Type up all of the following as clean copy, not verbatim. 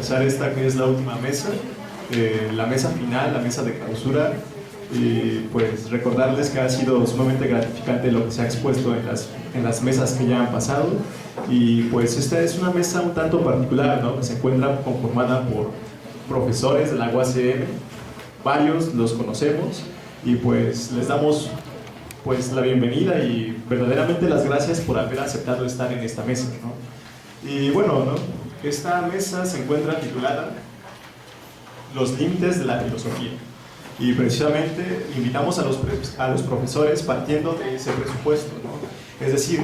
empezar esta que es la última mesa, la mesa final, la mesa de clausura, y pues recordarles que ha sido sumamente gratificante lo que se ha expuesto en las mesas que ya han pasado, y pues esta es una mesa un tanto particular, ¿no? Que se encuentra conformada por profesores de la UACM, varios los conocemos, y pues les damos pues la bienvenida y verdaderamente las gracias por haber aceptado estar en esta mesa, ¿no? Y bueno, ¿no? Esta mesa se encuentra titulada Los límites de la filosofía, y precisamente invitamos a los profesores partiendo de ese presupuesto, ¿no? Es decir,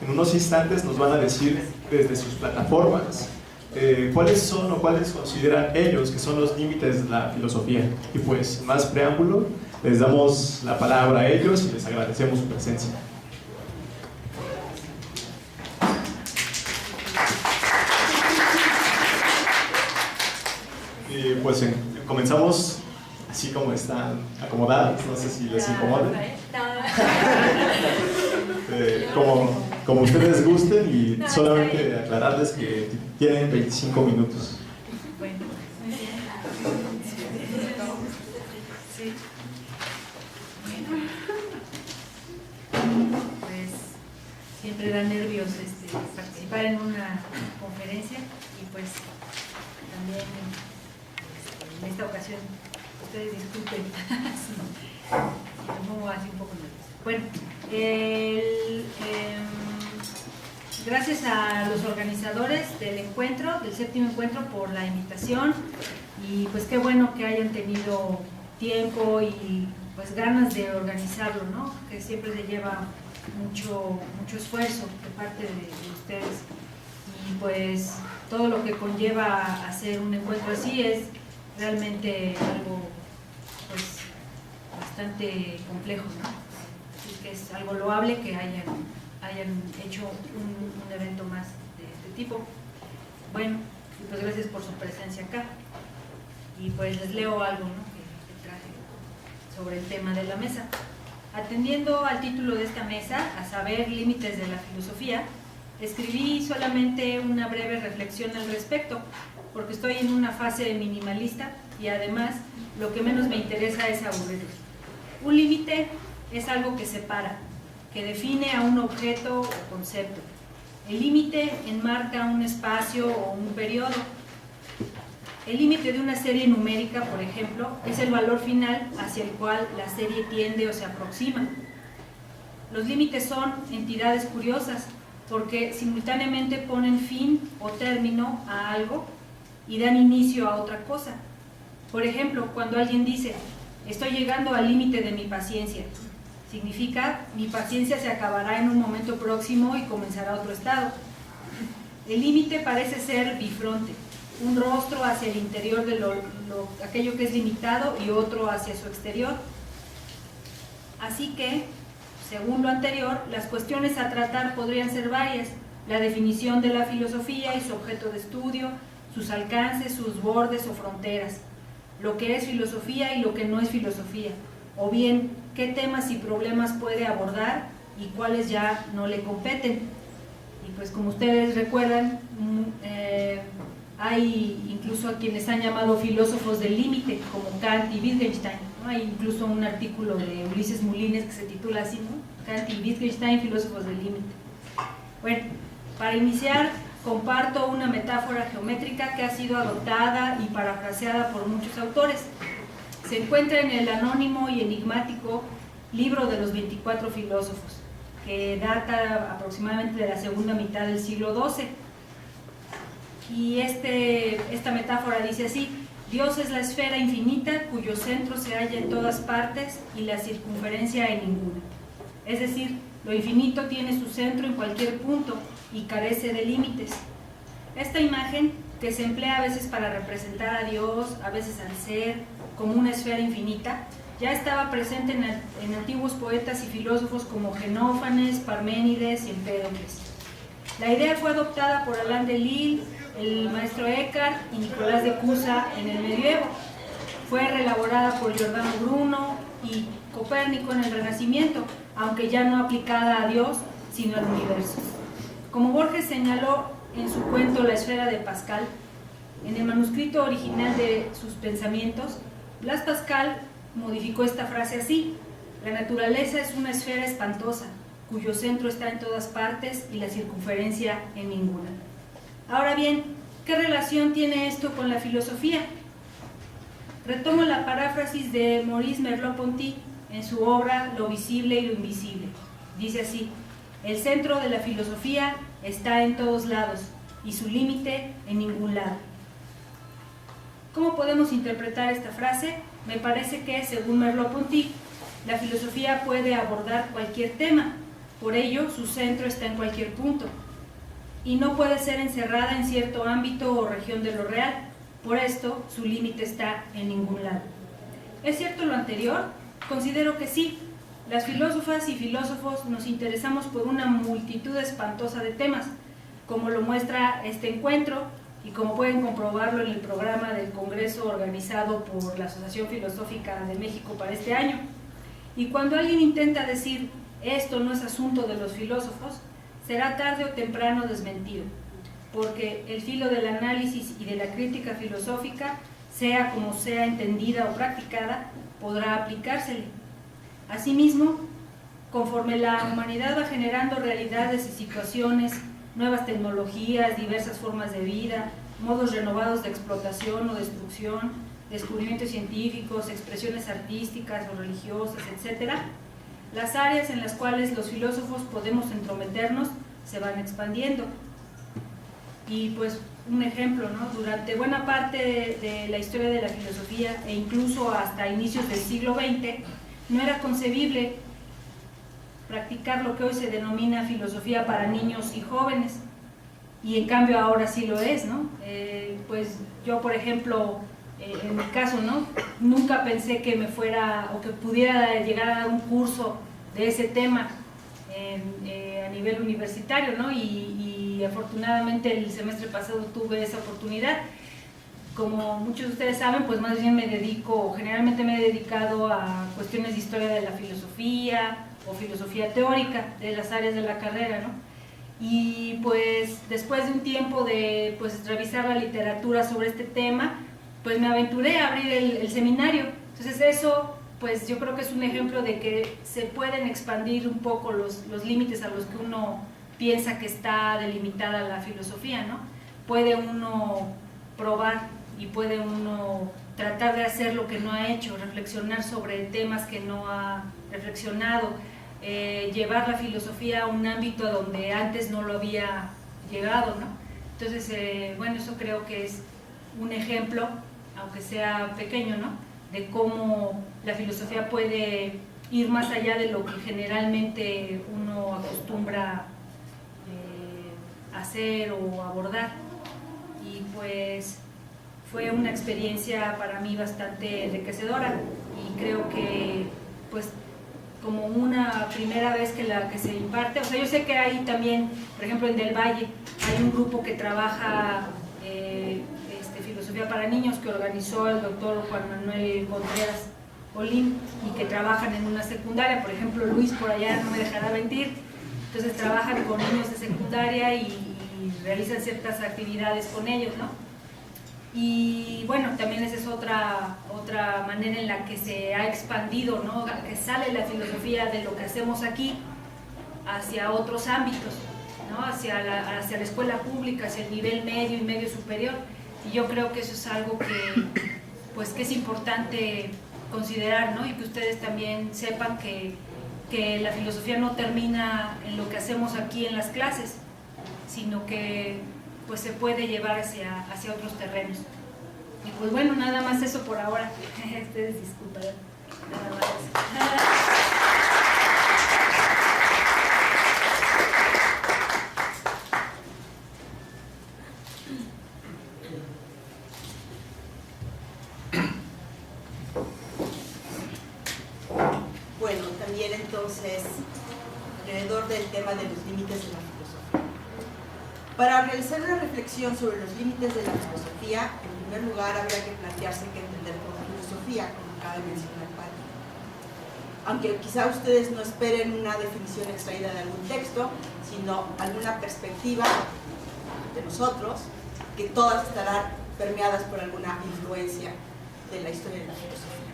en unos instantes nos van a decir desde sus plataformas cuáles son o cuáles consideran ellos que son los límites de la filosofía. Y pues, sin más preámbulo, les damos la palabra a ellos y les agradecemos su presencia. Y pues comenzamos así como están acomodados, no sé si les incomoda. Como ustedes gusten, y solamente aclararles que tienen 25 minutos. Bueno, sí. Pues siempre da nervios participar en una conferencia, y pues también en esta ocasión ustedes disculpen si me pongo así un poco nerviosa. Bueno, gracias a los organizadores del encuentro, del séptimo encuentro, por la invitación, y pues qué bueno que hayan tenido tiempo y pues ganas de organizarlo, ¿no? Que siempre se lleva mucho esfuerzo de parte de ustedes, y pues todo lo que conlleva hacer un encuentro así es realmente algo pues bastante complejo, ¿no? Así que es algo loable que hayan hecho un evento más de este tipo. Bueno, y pues gracias por su presencia acá, y pues les leo algo, ¿no? que traje sobre el tema de la mesa. Atendiendo al título de esta mesa, a saber, límites de la filosofía, escribí solamente una breve reflexión al respecto, porque estoy en una fase minimalista y además lo que menos me interesa es aburrirlos. Un límite es algo que separa, que define a un objeto o concepto. El límite enmarca un espacio o un periodo. El límite de una serie numérica, por ejemplo, es el valor final hacia el cual la serie tiende o se aproxima. Los límites son entidades curiosas porque simultáneamente ponen fin o término a algo y dan inicio a otra cosa. Por ejemplo, cuando alguien dice, estoy llegando al límite de mi paciencia, significa, mi paciencia se acabará en un momento próximo y comenzará otro estado. El límite parece ser bifronte, un rostro hacia el interior de aquello que es limitado y otro hacia su exterior. Así que, según lo anterior, las cuestiones a tratar podrían ser varias: la definición de la filosofía y su objeto de estudio, sus alcances, sus bordes o fronteras, lo que es filosofía y lo que no es filosofía, o bien qué temas y problemas puede abordar y cuáles ya no le competen. Y pues como ustedes recuerdan, hay incluso a quienes han llamado filósofos del límite, como Kant y Wittgenstein, ¿no? Hay incluso un artículo de Ulises Molines que se titula así, ¿no? Kant y Wittgenstein, filósofos del límite. Bueno, para iniciar, comparto una metáfora geométrica que ha sido adoptada y parafraseada por muchos autores. Se encuentra en el anónimo y enigmático Libro de los 24 filósofos, que data aproximadamente de la segunda mitad del siglo XII. Y esta metáfora dice así: Dios es la esfera infinita cuyo centro se halla en todas partes y la circunferencia en ninguna. Es decir, lo infinito tiene su centro en cualquier punto y carece de límites. Esta imagen, que se emplea a veces para representar a Dios, a veces al ser, como una esfera infinita, ya estaba presente en antiguos poetas y filósofos como Genófanes, Parménides y Empédocles. La idea fue adoptada por Alain Delille, el maestro Eckhart y Nicolás de Cusa en el medioevo. Fue reelaborada por Giordano Bruno y Copérnico en el Renacimiento, aunque ya no aplicada a Dios, sino al universo. Como Borges señaló en su cuento La esfera de Pascal, En el manuscrito original de sus pensamientos, Blas Pascal modificó esta frase así: la naturaleza es una esfera espantosa, cuyo centro está en todas partes y la circunferencia en ninguna. Ahora bien, ¿qué relación tiene esto con la filosofía? Retomo la paráfrasis de Maurice Merleau-Ponty en su obra Lo visible y lo invisible. Dice así: el centro de la filosofía está en todos lados y su límite en ningún lado. ¿Cómo podemos interpretar esta frase? Me parece que, según Merleau-Ponty, la filosofía puede abordar cualquier tema, por ello su centro está en cualquier punto, y no puede ser encerrada en cierto ámbito o región de lo real, por esto su límite está en ningún lado. ¿Es cierto lo anterior? Considero que sí. Las filósofas y filósofos nos interesamos por una multitud espantosa de temas, como lo muestra este encuentro y como pueden comprobarlo en el programa del Congreso organizado por la Asociación Filosófica de México para este año. Y cuando alguien intenta decir esto no es asunto de los filósofos, será tarde o temprano desmentido, porque el filo del análisis y de la crítica filosófica, sea como sea entendida o practicada, podrá aplicársele. Asimismo, conforme la humanidad va generando realidades y situaciones, nuevas tecnologías, diversas formas de vida, modos renovados de explotación o destrucción, descubrimientos científicos, expresiones artísticas o religiosas, etc., las áreas en las cuales los filósofos podemos entrometernos se van expandiendo. Y pues un ejemplo, ¿no? Durante buena parte de la historia de la filosofía e incluso hasta inicios del siglo XX, no era concebible practicar lo que hoy se denomina filosofía para niños y jóvenes, y en cambio ahora sí lo es, ¿no? Pues yo, por ejemplo, en mi caso, ¿no?, nunca pensé que me fuera o que pudiera llegar a dar un curso de ese tema a nivel universitario, ¿no? Y afortunadamente el semestre pasado tuve esa oportunidad. Como muchos de ustedes saben, pues más bien generalmente me he dedicado a cuestiones de historia de la filosofía o filosofía teórica de las áreas de la carrera, ¿no? Y pues después de un tiempo de pues revisar la literatura sobre este tema, pues me aventuré a abrir el seminario. Entonces eso, pues yo creo que es un ejemplo de que se pueden expandir un poco los límites a los que uno piensa que está delimitada la filosofía, ¿no? Puede uno probar y puede uno tratar de hacer lo que no ha hecho, reflexionar sobre temas que no ha reflexionado, llevar la filosofía a un ámbito donde antes no lo había llegado, ¿no? Entonces, bueno, eso creo que es un ejemplo, aunque sea pequeño, ¿no?, de cómo la filosofía puede ir más allá de lo que generalmente uno acostumbra hacer o abordar. Y pues fue una experiencia para mí bastante enriquecedora, y creo que pues como una primera vez que se imparte, o sea, yo sé que hay también, por ejemplo, en Del Valle hay un grupo que trabaja filosofía para niños, que organizó el doctor Juan Manuel Contreras Olín, y que trabajan en una secundaria. Por ejemplo, Luis por allá no me dejará mentir, entonces trabajan con niños de secundaria y realizan ciertas actividades con ellos, ¿no? Y bueno, también esa es otra manera en la que se ha expandido, ¿no?, que sale la filosofía de lo que hacemos aquí hacia otros ámbitos, ¿no?, hacia la escuela pública, hacia el nivel medio y medio superior. Y yo creo que eso es algo que es importante considerar, ¿no?, y que ustedes también sepan que la filosofía no termina en lo que hacemos aquí en las clases, sino que pues se puede llevar hacia otros terrenos. Y pues bueno, nada más eso por ahora. Ustedes disculpen, nada más eso. Bueno, también entonces, alrededor del tema de los límites de la filosofía. Para realizar una reflexión sobre los límites de la filosofía, en primer lugar habría que plantearse qué entender por filosofía, como acaba de mencionar Patti. Aunque quizá ustedes no esperen una definición extraída de algún texto, sino alguna perspectiva de nosotros, que todas estarán permeadas por alguna influencia de la historia de la filosofía.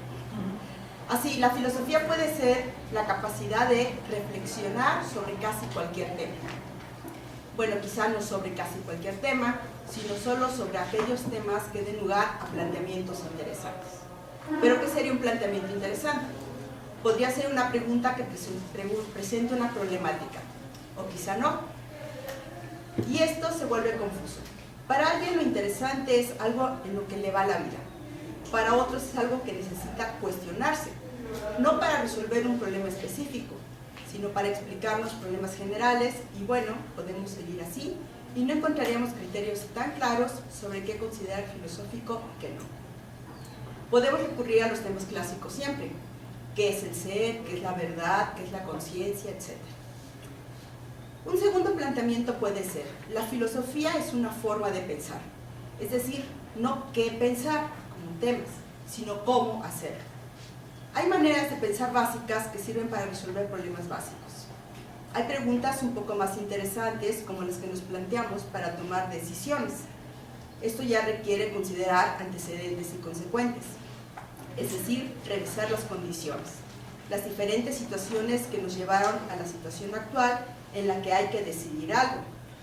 Así, la filosofía puede ser la capacidad de reflexionar sobre casi cualquier tema. Bueno, quizá no sobre casi cualquier tema, sino solo sobre aquellos temas que den lugar a planteamientos interesantes. ¿Pero qué sería un planteamiento interesante? Podría ser una pregunta que presente una problemática, o quizá no. Y esto se vuelve confuso. Para alguien lo interesante es algo en lo que le va la vida. Para otros es algo que necesita cuestionarse, no para resolver un problema específico, sino para explicarnos problemas generales, y bueno, podemos seguir así, y no encontraríamos criterios tan claros sobre qué considerar filosófico y qué no. Podemos recurrir a los temas clásicos siempre: qué es el ser, qué es la verdad, qué es la conciencia, etc. Un segundo planteamiento puede ser: la filosofía es una forma de pensar, es decir, no qué pensar como temas, sino cómo hacerlo. Hay maneras de pensar básicas que sirven para resolver problemas básicos. Hay preguntas un poco más interesantes, como las que nos planteamos para tomar decisiones. Esto ya requiere considerar antecedentes y consecuentes, es decir, revisar las condiciones, las diferentes situaciones que nos llevaron a la situación actual en la que hay que decidir algo.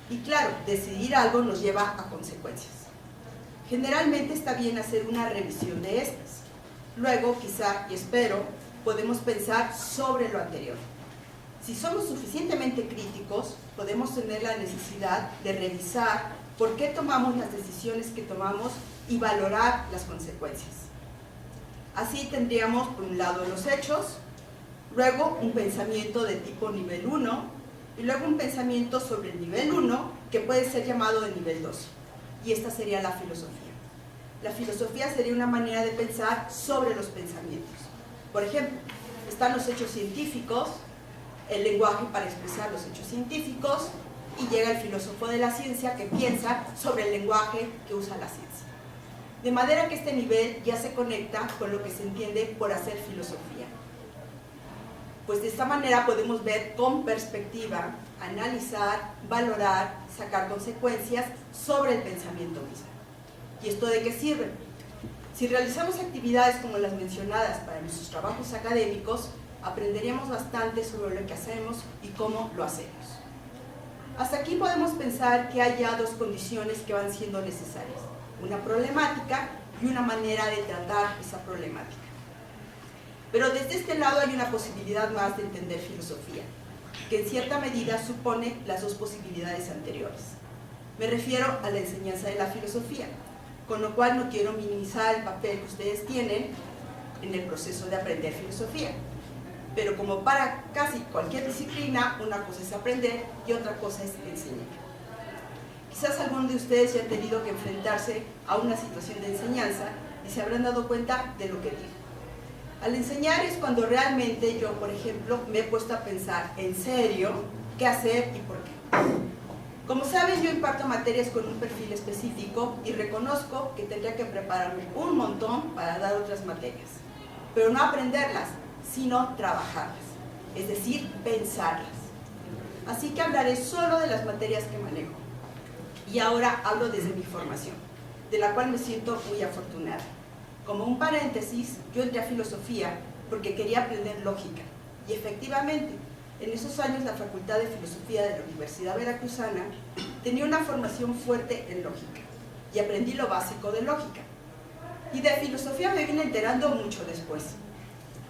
Y claro, decidir algo nos lleva a consecuencias. Generalmente está bien hacer una revisión de estas. Luego, quizá, y espero, podemos pensar sobre lo anterior. Si somos suficientemente críticos, podemos tener la necesidad de revisar por qué tomamos las decisiones que tomamos y valorar las consecuencias. Así tendríamos, por un lado, los hechos, luego un pensamiento de tipo nivel 1, y luego un pensamiento sobre el nivel 1, que puede ser llamado de nivel 2. Y esta sería la filosofía. La filosofía sería una manera de pensar sobre los pensamientos. Por ejemplo, están los hechos científicos, el lenguaje para expresar los hechos científicos, y llega el filósofo de la ciencia que piensa sobre el lenguaje que usa la ciencia. De manera que este nivel ya se conecta con lo que se entiende por hacer filosofía. Pues de esta manera podemos ver con perspectiva, analizar, valorar, sacar consecuencias sobre el pensamiento mismo. ¿Y esto de qué sirve? Si realizamos actividades como las mencionadas para nuestros trabajos académicos, aprenderíamos bastante sobre lo que hacemos y cómo lo hacemos. Hasta aquí podemos pensar que hay ya dos condiciones que van siendo necesarias: una problemática y una manera de tratar esa problemática. Pero desde este lado hay una posibilidad más de entender filosofía, que en cierta medida supone las dos posibilidades anteriores. Me refiero a la enseñanza de la filosofía, con lo cual no quiero minimizar el papel que ustedes tienen en el proceso de aprender filosofía. Pero como para casi cualquier disciplina, una cosa es aprender y otra cosa es enseñar. Quizás algunos de ustedes ya han tenido que enfrentarse a una situación de enseñanza y se habrán dado cuenta de lo que digo. Al enseñar es cuando realmente yo, por ejemplo, me he puesto a pensar en serio qué hacer y por qué. Como saben, yo imparto materias con un perfil específico y reconozco que tendría que prepararme un montón para dar otras materias, pero no aprenderlas, sino trabajarlas, es decir, pensarlas. Así que hablaré solo de las materias que manejo. Y ahora hablo desde mi formación, de la cual me siento muy afortunada. Como un paréntesis, yo entré a filosofía porque quería aprender lógica, y efectivamente, en esos años la Facultad de Filosofía de la Universidad Veracruzana tenía una formación fuerte en lógica, y aprendí lo básico de lógica. Y de filosofía me vine enterando mucho después.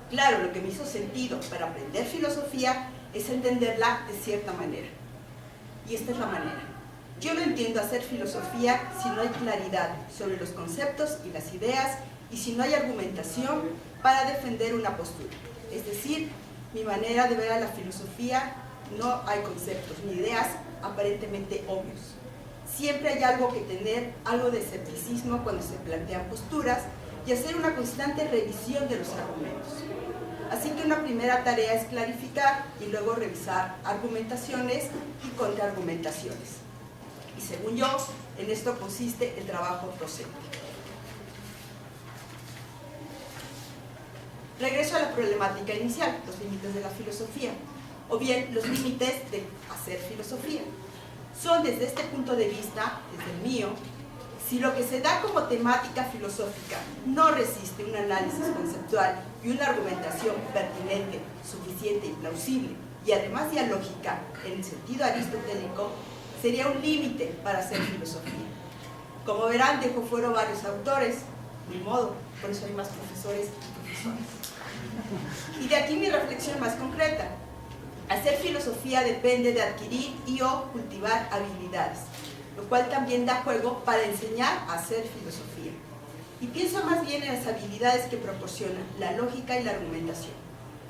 Claro, lo que me hizo sentido para aprender filosofía es entenderla de cierta manera. Y esta es la manera. Yo no entiendo hacer filosofía si no hay claridad sobre los conceptos y las ideas, y si no hay argumentación para defender una postura. Es decir, mi manera de ver a la filosofía, no hay conceptos ni ideas aparentemente obvios. Siempre hay algo que tener, algo de escepticismo cuando se plantean posturas, y hacer una constante revisión de los argumentos. Así que una primera tarea es clarificar y luego revisar argumentaciones y contraargumentaciones. Y según yo, en esto consiste el trabajo docente. Regreso a la problemática inicial, los límites de la filosofía, o bien los límites de hacer filosofía. Son desde este punto de vista, desde el mío, Si lo que se da como temática filosófica no resiste un análisis conceptual y una argumentación pertinente, suficiente y plausible, y además dialógica en el sentido aristotélico, sería un límite para hacer filosofía. Como verán, dejo fuera varios autores, ni modo, por eso hay más profesores y profesoras. Y de aquí mi reflexión más concreta. Hacer filosofía depende de adquirir y o cultivar habilidades, lo cual también da juego para enseñar a hacer filosofía. Y pienso más bien en las habilidades que proporcionan la lógica y la argumentación.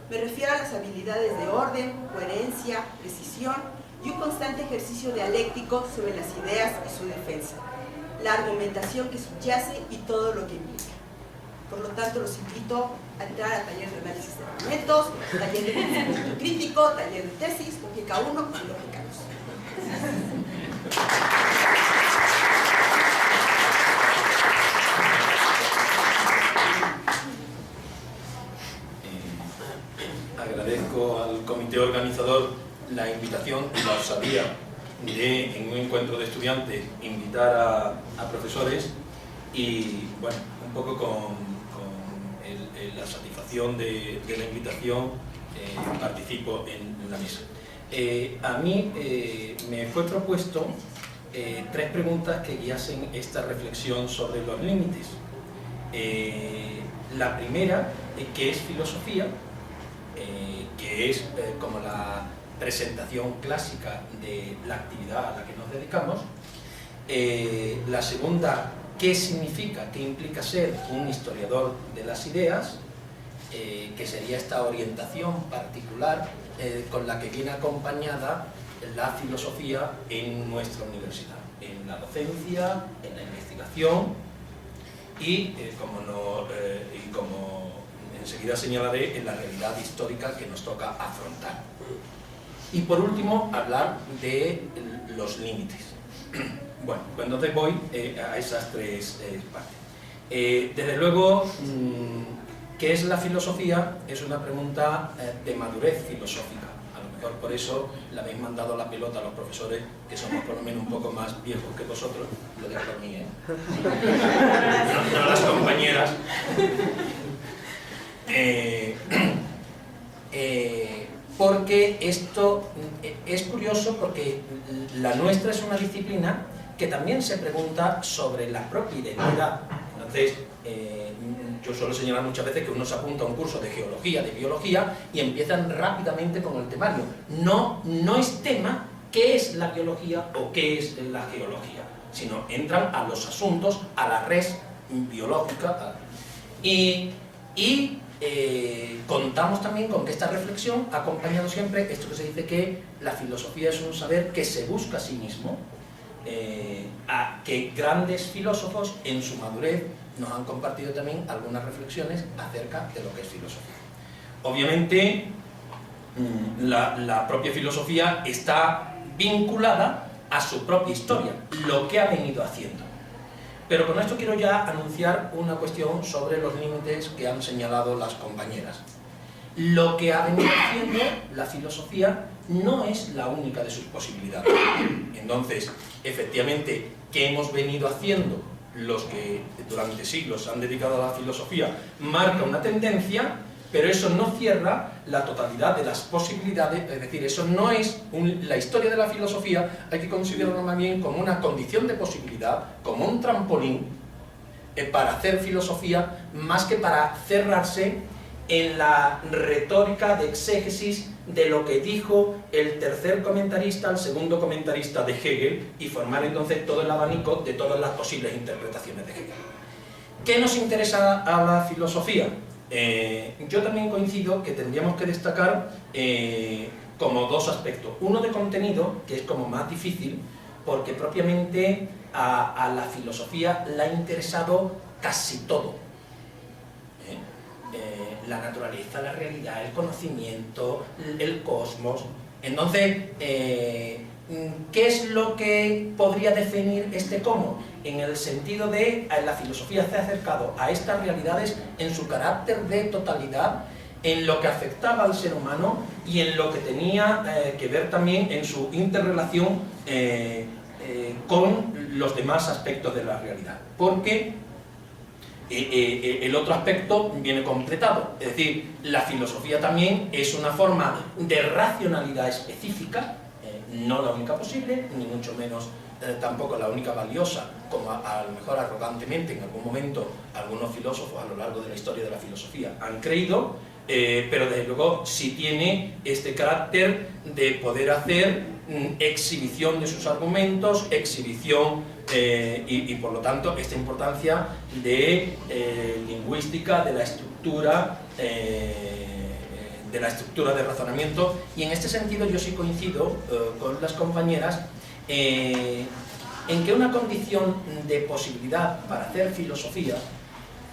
Me refiero a las habilidades de orden, coherencia, precisión y un constante ejercicio dialéctico sobre las ideas y su defensa, la argumentación que subyace y todo lo que implica. Por lo tanto, los invito a entrar a taller de análisis de argumentos, taller de pensamiento crítico, taller de tesis, lógica 1 y lógica 2. Agradezco al comité organizador la invitación, la osadía de, en un encuentro de estudiantes, invitar a profesores y, bueno, un poco con la satisfacción de la invitación, participo en la mesa. A mí me fue propuesto 3 preguntas que guiasen esta reflexión sobre los límites. La primera, ¿qué es filosofía? Que es como la presentación clásica de la actividad a la que nos dedicamos. La segunda, ¿qué significa, qué implica ser un historiador de las ideas? Que sería esta orientación particular con la que viene acompañada la filosofía en nuestra universidad, en la docencia, en la investigación y, como enseguida señalaré, en la realidad histórica que nos toca afrontar. Y por último, hablar de los límites. Bueno, pues entonces voy a esas 3 partes. Desde luego, ¿qué es la filosofía? Es una pregunta de madurez filosófica. A lo mejor por eso le habéis mandado la pelota a los profesores, que somos por lo menos un poco más viejos que vosotros. Lo dejo a mí, no a las compañeras. Porque esto es curioso, porque la nuestra es una disciplina que también se pregunta sobre la propia identidad. Entonces, yo suelo señalar muchas veces que uno se apunta a un curso de geología, de biología, y empiezan rápidamente con el temario. No es tema qué es la biología o qué es la geología, sino entran a los asuntos, a la res biológica. Contamos también con que esta reflexión ha acompañado siempre esto que se dice que la filosofía es un saber que se busca a sí mismo, a que grandes filósofos en su madurez nos han compartido también algunas reflexiones acerca de lo que es filosofía. Obviamente, la propia filosofía está vinculada a su propia historia, lo que ha venido haciendo. Pero con esto quiero ya anunciar una cuestión sobre los límites que han señalado las compañeras. Lo que ha venido haciendo la filosofía no es la única de sus posibilidades. Entonces, efectivamente, ¿qué hemos venido haciendo los que durante siglos han dedicado a la filosofía? Marca una tendencia, pero eso no cierra la totalidad de las posibilidades, es decir, eso no es la historia de la filosofía, hay que considerarlo más bien como una condición de posibilidad, como un trampolín para hacer filosofía, más que para cerrarse en la retórica de exégesis de lo que dijo el tercer comentarista al segundo comentarista de Hegel y formar entonces todo el abanico de todas las posibles interpretaciones de Hegel. ¿Qué nos interesa a la filosofía? Yo también coincido que tendríamos que destacar como 2 aspectos. Uno de contenido, que es como más difícil, porque propiamente a la filosofía le ha interesado casi todo. La naturaleza, la realidad, el conocimiento, el cosmos. Entonces, ¿qué es lo que podría definir este cómo? En el sentido de la filosofía se ha acercado a estas realidades en su carácter de totalidad, en lo que afectaba al ser humano y en lo que tenía que ver también en su interrelación con los demás aspectos de la realidad, porque el otro aspecto viene completado, es decir, la filosofía también es una forma de racionalidad específica, no la única posible, ni mucho menos tampoco la única valiosa, como a lo mejor arrogantemente en algún momento algunos filósofos a lo largo de la historia de la filosofía han creído, pero desde luego sí tiene este carácter de poder hacer exhibición de sus argumentos, exhibición y por lo tanto esta importancia de lingüística, de la estructura de razonamiento, y en este sentido yo sí coincido con las compañeras en que una condición de posibilidad para hacer filosofía,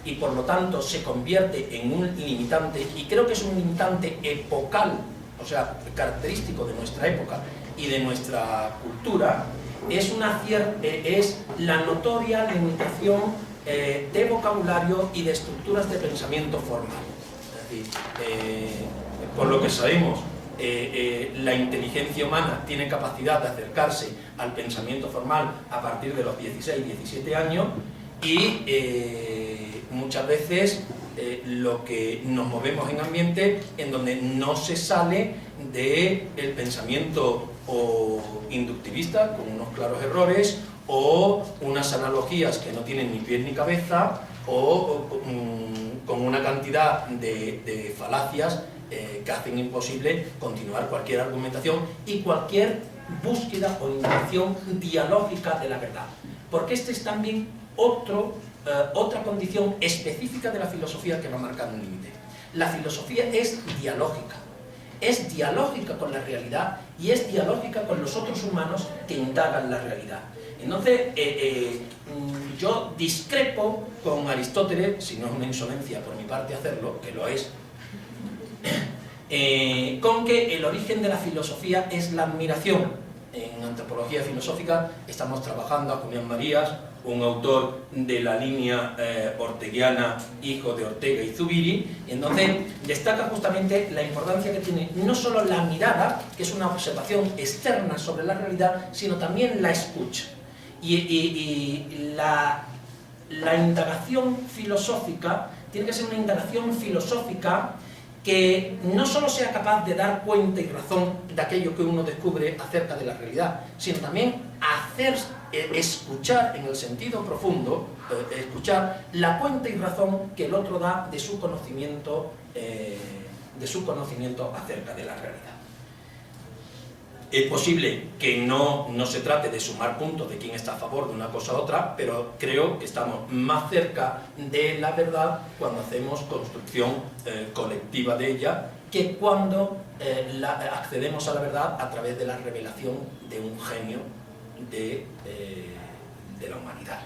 y por lo tanto se convierte en un limitante, y creo que es un limitante epocal, o sea, característico de nuestra época y de nuestra cultura, es la notoria limitación de vocabulario y de estructuras de pensamiento formal. Es decir, por lo que sabemos, la inteligencia humana tiene capacidad de acercarse al pensamiento formal a partir de los 16, 17 años, y muchas veces lo que nos movemos en ambientes en donde no se sale del pensamiento o inductivista, con unos claros errores, o unas analogías que no tienen ni pies ni cabeza, o con una cantidad de falacias que hacen imposible continuar cualquier argumentación y cualquier búsqueda o intención dialógica de la verdad. Porque este es también otra condición específica de la filosofía que va marcando un límite. La filosofía es dialógica con la realidad y es dialógica con los otros humanos que indagan la realidad. Entonces, yo discrepo con Aristóteles, si no es una insolencia por mi parte hacerlo, que lo es, con que el origen de la filosofía es la admiración. En antropología filosófica estamos trabajando a Julián Marías, un autor de la línea orteguiana, hijo de Ortega y Zubiri, y entonces destaca justamente la importancia que tiene no solo la mirada, que es una observación externa sobre la realidad, sino también la escucha. Y la indagación filosófica tiene que ser una indagación filosófica que no solo sea capaz de dar cuenta y razón de aquello que uno descubre acerca de la realidad, sino también escuchar en el sentido profundo, escuchar la cuenta y razón que el otro da de su conocimiento acerca de la realidad. Es posible que no se trate de sumar puntos de quién está a favor de una cosa u otra, pero creo que estamos más cerca de la verdad cuando hacemos construcción colectiva de ella que cuando accedemos a la verdad a través de la revelación de un genio de la humanidad.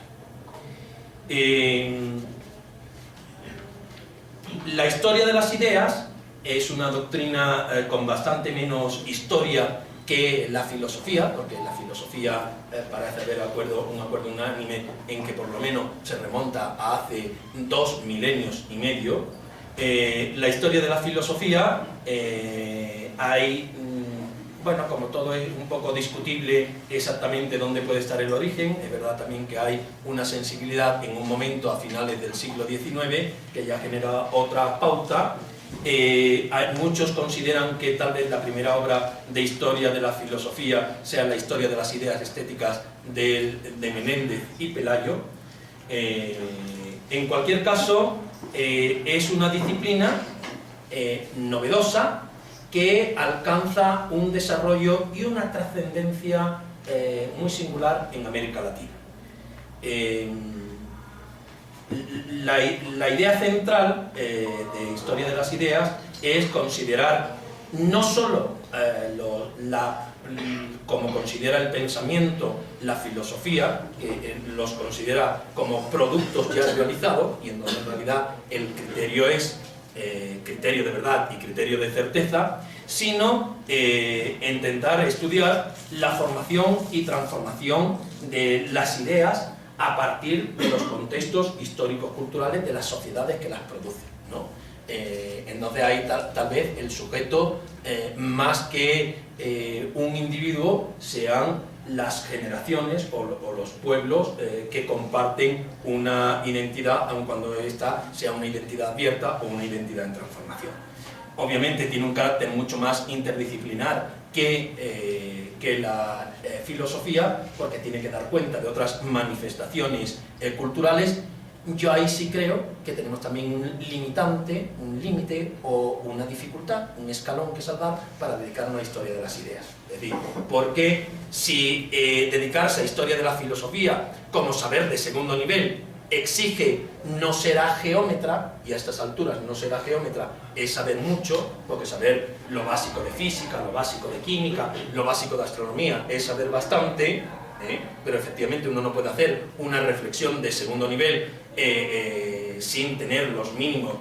La historia de las ideas es una doctrina con bastante menos historia que la filosofía, porque la filosofía parece haber un acuerdo unánime en que por lo menos se remonta a hace 2 milenios y medio. La historia de la filosofía hay, bueno, como todo es un poco discutible exactamente dónde puede estar el origen, es verdad también que hay una sensibilidad en un momento a finales del siglo XIX que ya genera otra pauta. Muchos consideran que tal vez la primera obra de historia de la filosofía sea la historia de las ideas estéticas de Menéndez y Pelayo. En cualquier caso, es una disciplina novedosa que alcanza un desarrollo y una trascendencia muy singular en América Latina. La idea central de Historia de las Ideas es considerar no solo como considera el pensamiento, la filosofía, que los considera como productos ya realizados, y en donde en realidad el criterio es criterio de verdad y criterio de certeza, sino intentar estudiar la formación y transformación de las ideas a partir de los contextos históricos culturales de las sociedades que las producen, ¿no? Entonces ahí tal vez el sujeto, más que un individuo, sean las generaciones o los pueblos que comparten una identidad, aun cuando ésta sea una identidad abierta o una identidad en transformación. Obviamente tiene un carácter mucho más interdisciplinar que la filosofía, porque tiene que dar cuenta de otras manifestaciones culturales. Yo ahí sí creo que tenemos también un limitante, un límite o una dificultad, un escalón que salvar para dedicarnos a historia de las ideas. Es decir, porque si dedicarse a historia de la filosofía como saber de segundo nivel exige no será geómetra, y a estas alturas no será geómetra es saber mucho, porque saber lo básico de física, lo básico de química, lo básico de astronomía es saber bastante, pero efectivamente uno no puede hacer una reflexión de segundo nivel sin tener los mínimos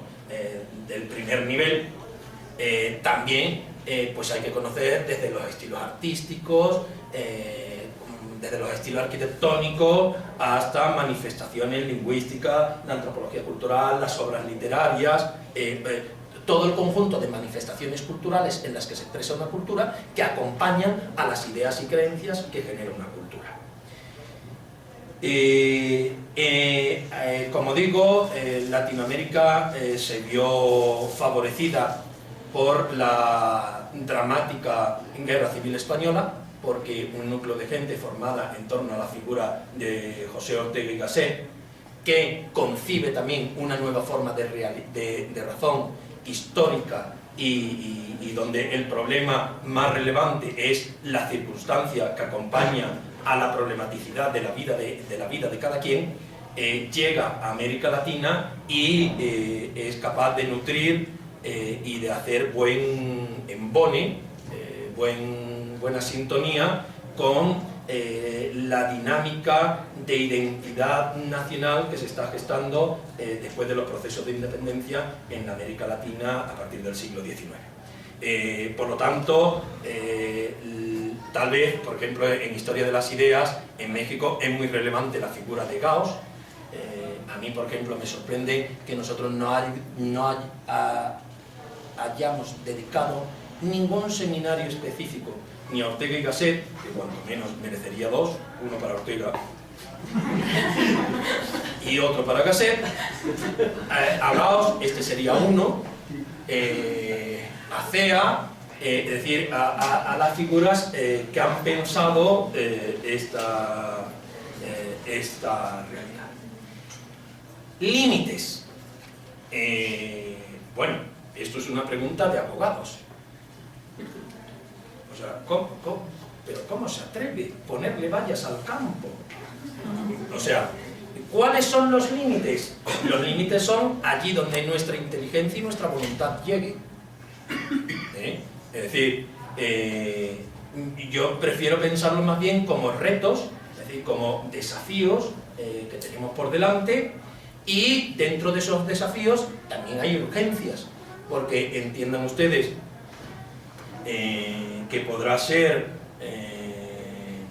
del primer nivel. También pues hay que conocer desde los estilos artísticos, desde los estilos arquitectónicos hasta manifestaciones lingüísticas, la antropología cultural, las obras literarias, todo el conjunto de manifestaciones culturales en las que se expresa una cultura que acompañan a las ideas y creencias que genera una cultura. Como digo, Latinoamérica se vio favorecida por la dramática Guerra Civil Española, porque un núcleo de gente formada en torno a la figura de José Ortega y Gasset, que concibe también una nueva forma de razón histórica y donde el problema más relevante es la circunstancia que acompaña a la problematicidad de la vida de cada quien, llega a América Latina y es capaz de nutrir y de hacer buen embone, buena sintonía con la dinámica de identidad nacional que se está gestando después de los procesos de independencia en América Latina a partir del siglo XIX. Por lo tanto, tal vez, por ejemplo, en Historia de las Ideas, en México es muy relevante la figura de Gauss. A mí, por ejemplo, me sorprende que nosotros no hayamos dedicado ningún seminario específico ni a Ortega y Gasset, que cuanto menos merecería dos, uno para Ortega y otro para Gasset. A Gauss, este sería uno, a Cea, es decir, a las figuras que han pensado esta realidad. Límites. Bueno, esto es una pregunta de abogados. O sea, ¿cómo se atreve a ponerle vallas al campo? O sea, ¿cuáles son los límites? Los límites son allí donde nuestra inteligencia y nuestra voluntad lleguen. Es decir, yo prefiero pensarlo más bien como retos, es decir, como desafíos que tenemos por delante, y dentro de esos desafíos también hay urgencias, porque entiendan ustedes que podrá ser,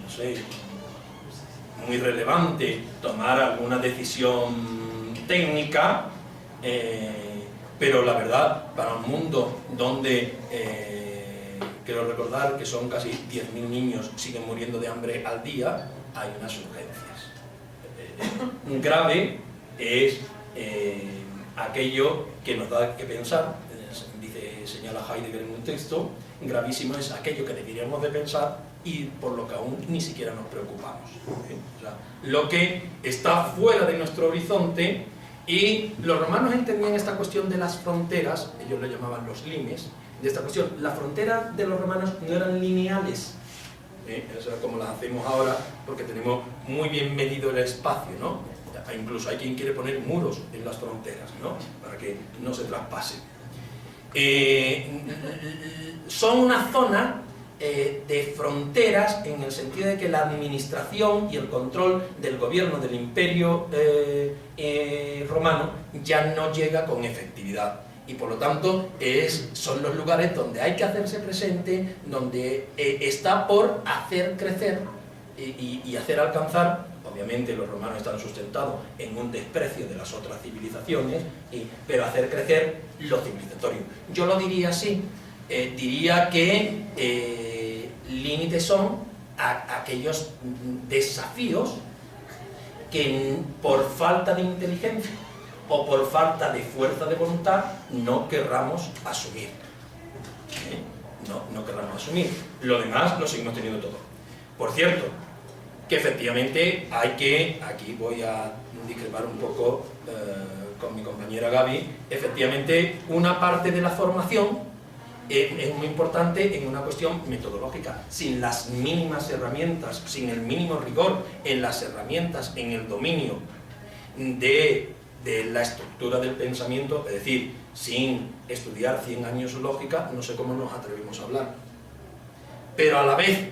no sé, muy relevante tomar alguna decisión técnica, pero la verdad, para un mundo donde quiero recordar que son casi 10.000 niños siguen muriendo de hambre al día, hay unas urgencias. Grave es aquello que nos da que pensar, señala Heidegger en un texto. Gravísimo es aquello que deberíamos de pensar y por lo que aún ni siquiera nos preocupamos. O sea, lo que está fuera de nuestro horizonte. Y los romanos entendían esta cuestión de las fronteras, ellos le llamaban los limes, de esta cuestión. Las fronteras de los romanos no eran lineales, o sea, como las hacemos ahora, porque tenemos muy bien medido el espacio, ¿no? Incluso hay quien quiere poner muros en las fronteras, ¿no? Para que no se traspasen. Son una zona de fronteras en el sentido de que la administración y el control del gobierno del imperio romano ya no llega con efectividad, y por lo tanto son los lugares donde hay que hacerse presente, donde está por hacer crecer y hacer alcanzar. Obviamente los romanos están sustentados en un desprecio de las otras civilizaciones, pero hacer crecer lo civilizatorio. Yo lo diría así, diría que límites son aquellos desafíos que por falta de inteligencia o por falta de fuerza de voluntad no querramos asumir. No querramos asumir. Lo demás lo seguimos teniendo todo. Por cierto, que efectivamente hay que, aquí voy a discrepar un poco con mi compañera Gaby, efectivamente una parte de la formación es muy importante en una cuestión metodológica. Sin las mínimas herramientas, sin el mínimo rigor en las herramientas, en el dominio de la estructura del pensamiento, es decir, sin estudiar 100 años lógica, no sé cómo nos atrevemos a hablar. Pero a la vez,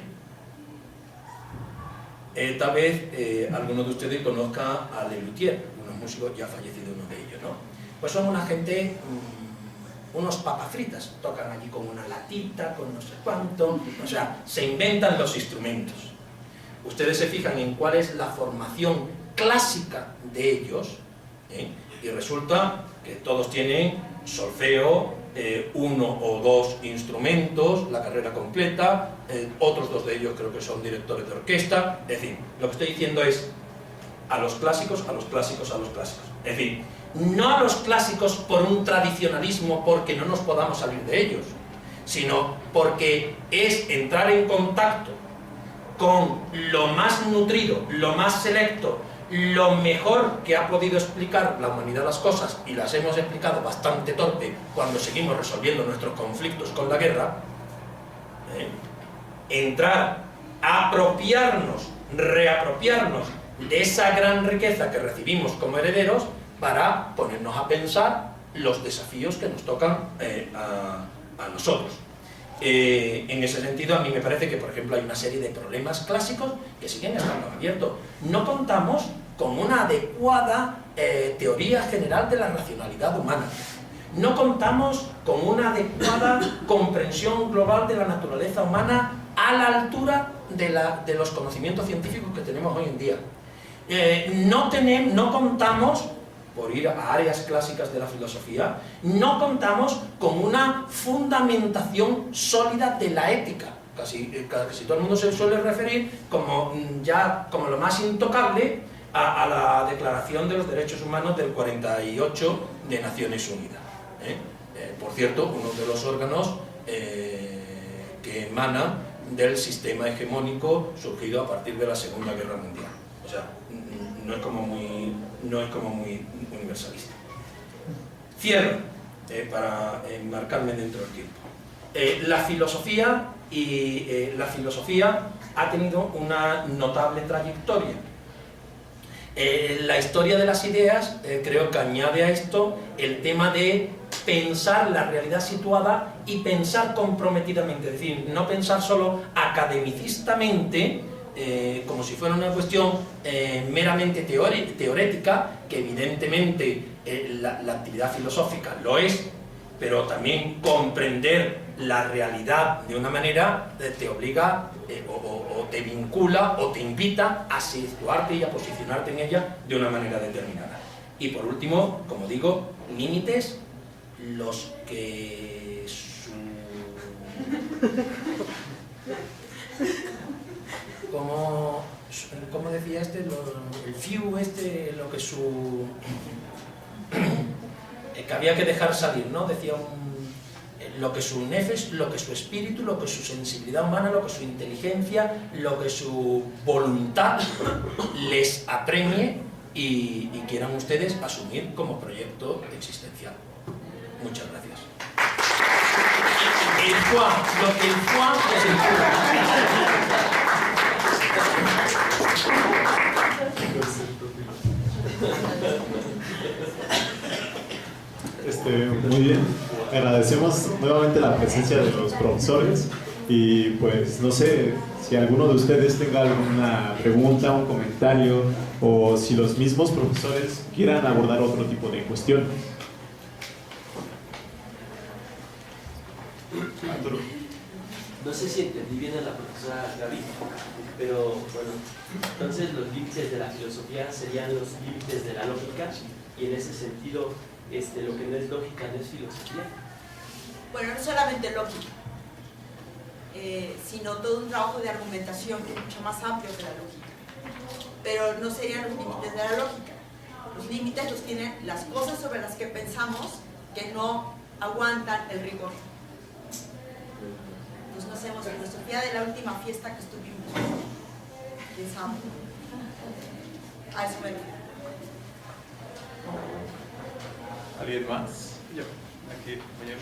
tal vez alguno de ustedes conozca a Lelutier, unos músicos ya fallecidos, uno de ellos, ¿no? Pues son una gente, unos papas fritas, tocan allí con una latita, con no sé cuánto, o sea, se inventan los instrumentos. Ustedes se fijan en cuál es la formación clásica de ellos, y resulta que todos tienen solfeo, 1 o 2 instrumentos, la carrera completa, otros 2 de ellos creo que son directores de orquesta. Es decir, lo que estoy diciendo es a los clásicos, a los clásicos, a los clásicos. Es decir, no a los clásicos por un tradicionalismo porque no nos podamos salir de ellos, sino porque es entrar en contacto con lo más nutrido, lo más selecto, lo mejor que ha podido explicar la humanidad las cosas, y las hemos explicado bastante torpe cuando seguimos resolviendo nuestros conflictos con la guerra. Entrar, apropiarnos, reapropiarnos de esa gran riqueza que recibimos como herederos para ponernos a pensar los desafíos que nos tocan a nosotros. En ese sentido, a mí me parece que, por ejemplo, hay una serie de problemas clásicos que siguen estando abiertos. No contamos con una adecuada teoría general de la racionalidad humana. No contamos con una adecuada comprensión global de la naturaleza humana a la altura de los conocimientos científicos que tenemos hoy en día. No contamos, por ir a áreas clásicas de la filosofía, no contamos con una fundamentación sólida de la ética. Casi todo el mundo se suele referir como lo más intocable a la Declaración de los Derechos Humanos del 48 de Naciones Unidas. Por cierto, uno de los órganos que emanan del sistema hegemónico surgido a partir de la Segunda Guerra Mundial. O sea, no es como muy universalista. Cierro, para enmarcarme dentro del tiempo. La filosofía ha tenido una notable trayectoria. La historia de las ideas creo que añade a esto el tema de pensar la realidad situada y pensar comprometidamente, es decir, no pensar solo academicistamente, como si fuera una cuestión meramente teórica, que evidentemente la actividad filosófica lo es, pero también comprender la realidad de una manera te obliga o te vincula o te invita a situarte y a posicionarte en ella de una manera determinada. Y por último, como digo, límites los que como decía el Fiu, lo que que había que dejar salir, ¿no? Decía lo que su nefes, lo que su espíritu, lo que su sensibilidad humana, lo que su inteligencia, lo que su voluntad les apremie y quieran ustedes asumir como proyecto existencial. Muchas gracias. El Juan, lo que el Juan es el Juan. Muy bien, agradecemos nuevamente la presencia de los profesores y pues no sé si alguno de ustedes tenga alguna pregunta, un comentario o si los mismos profesores quieran abordar otro tipo de cuestión. No sé si entendí bien a la profesora Gaby, pero bueno, entonces los límites de la filosofía serían los límites de la lógica, y en ese sentido lo que no es lógica no es filosofía. Bueno, no solamente lógica. sino todo un trabajo de argumentación que es mucho más amplio que la lógica. Pero no serían los límites de la lógica. Los límites los tienen las cosas sobre las que pensamos que no aguantan el rigor. Entonces no hacemos filosofía de la última fiesta que estuvimos. Pensamos. A eso me refiero. ¿Alguien más? Yo. Aquí, compañero.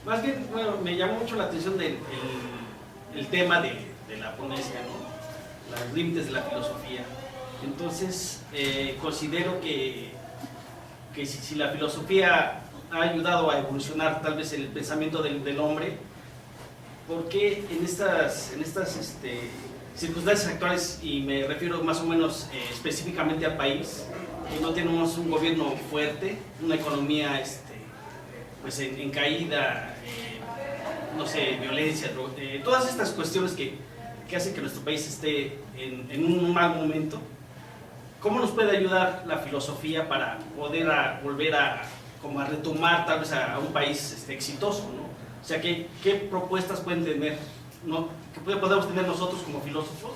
Más bien, bueno, me llamó mucho la atención el tema de la ponencia, ¿no? Los límites de la filosofía. Entonces, considero que si la filosofía ha ayudado a evolucionar tal vez el pensamiento del hombre, ¿por qué en estas circunstancias actuales, y me refiero más o menos específicamente al país, que no tenemos un gobierno fuerte, una economía pues en caída, no sé, violencia, todas estas cuestiones que hacen que nuestro país esté en un mal momento? ¿Cómo nos puede ayudar la filosofía para poder volver a retomar tal vez a un país exitoso, ¿no? O sea, ¿qué propuestas pueden tener, ¿no? ¿Qué podemos tener nosotros como filósofos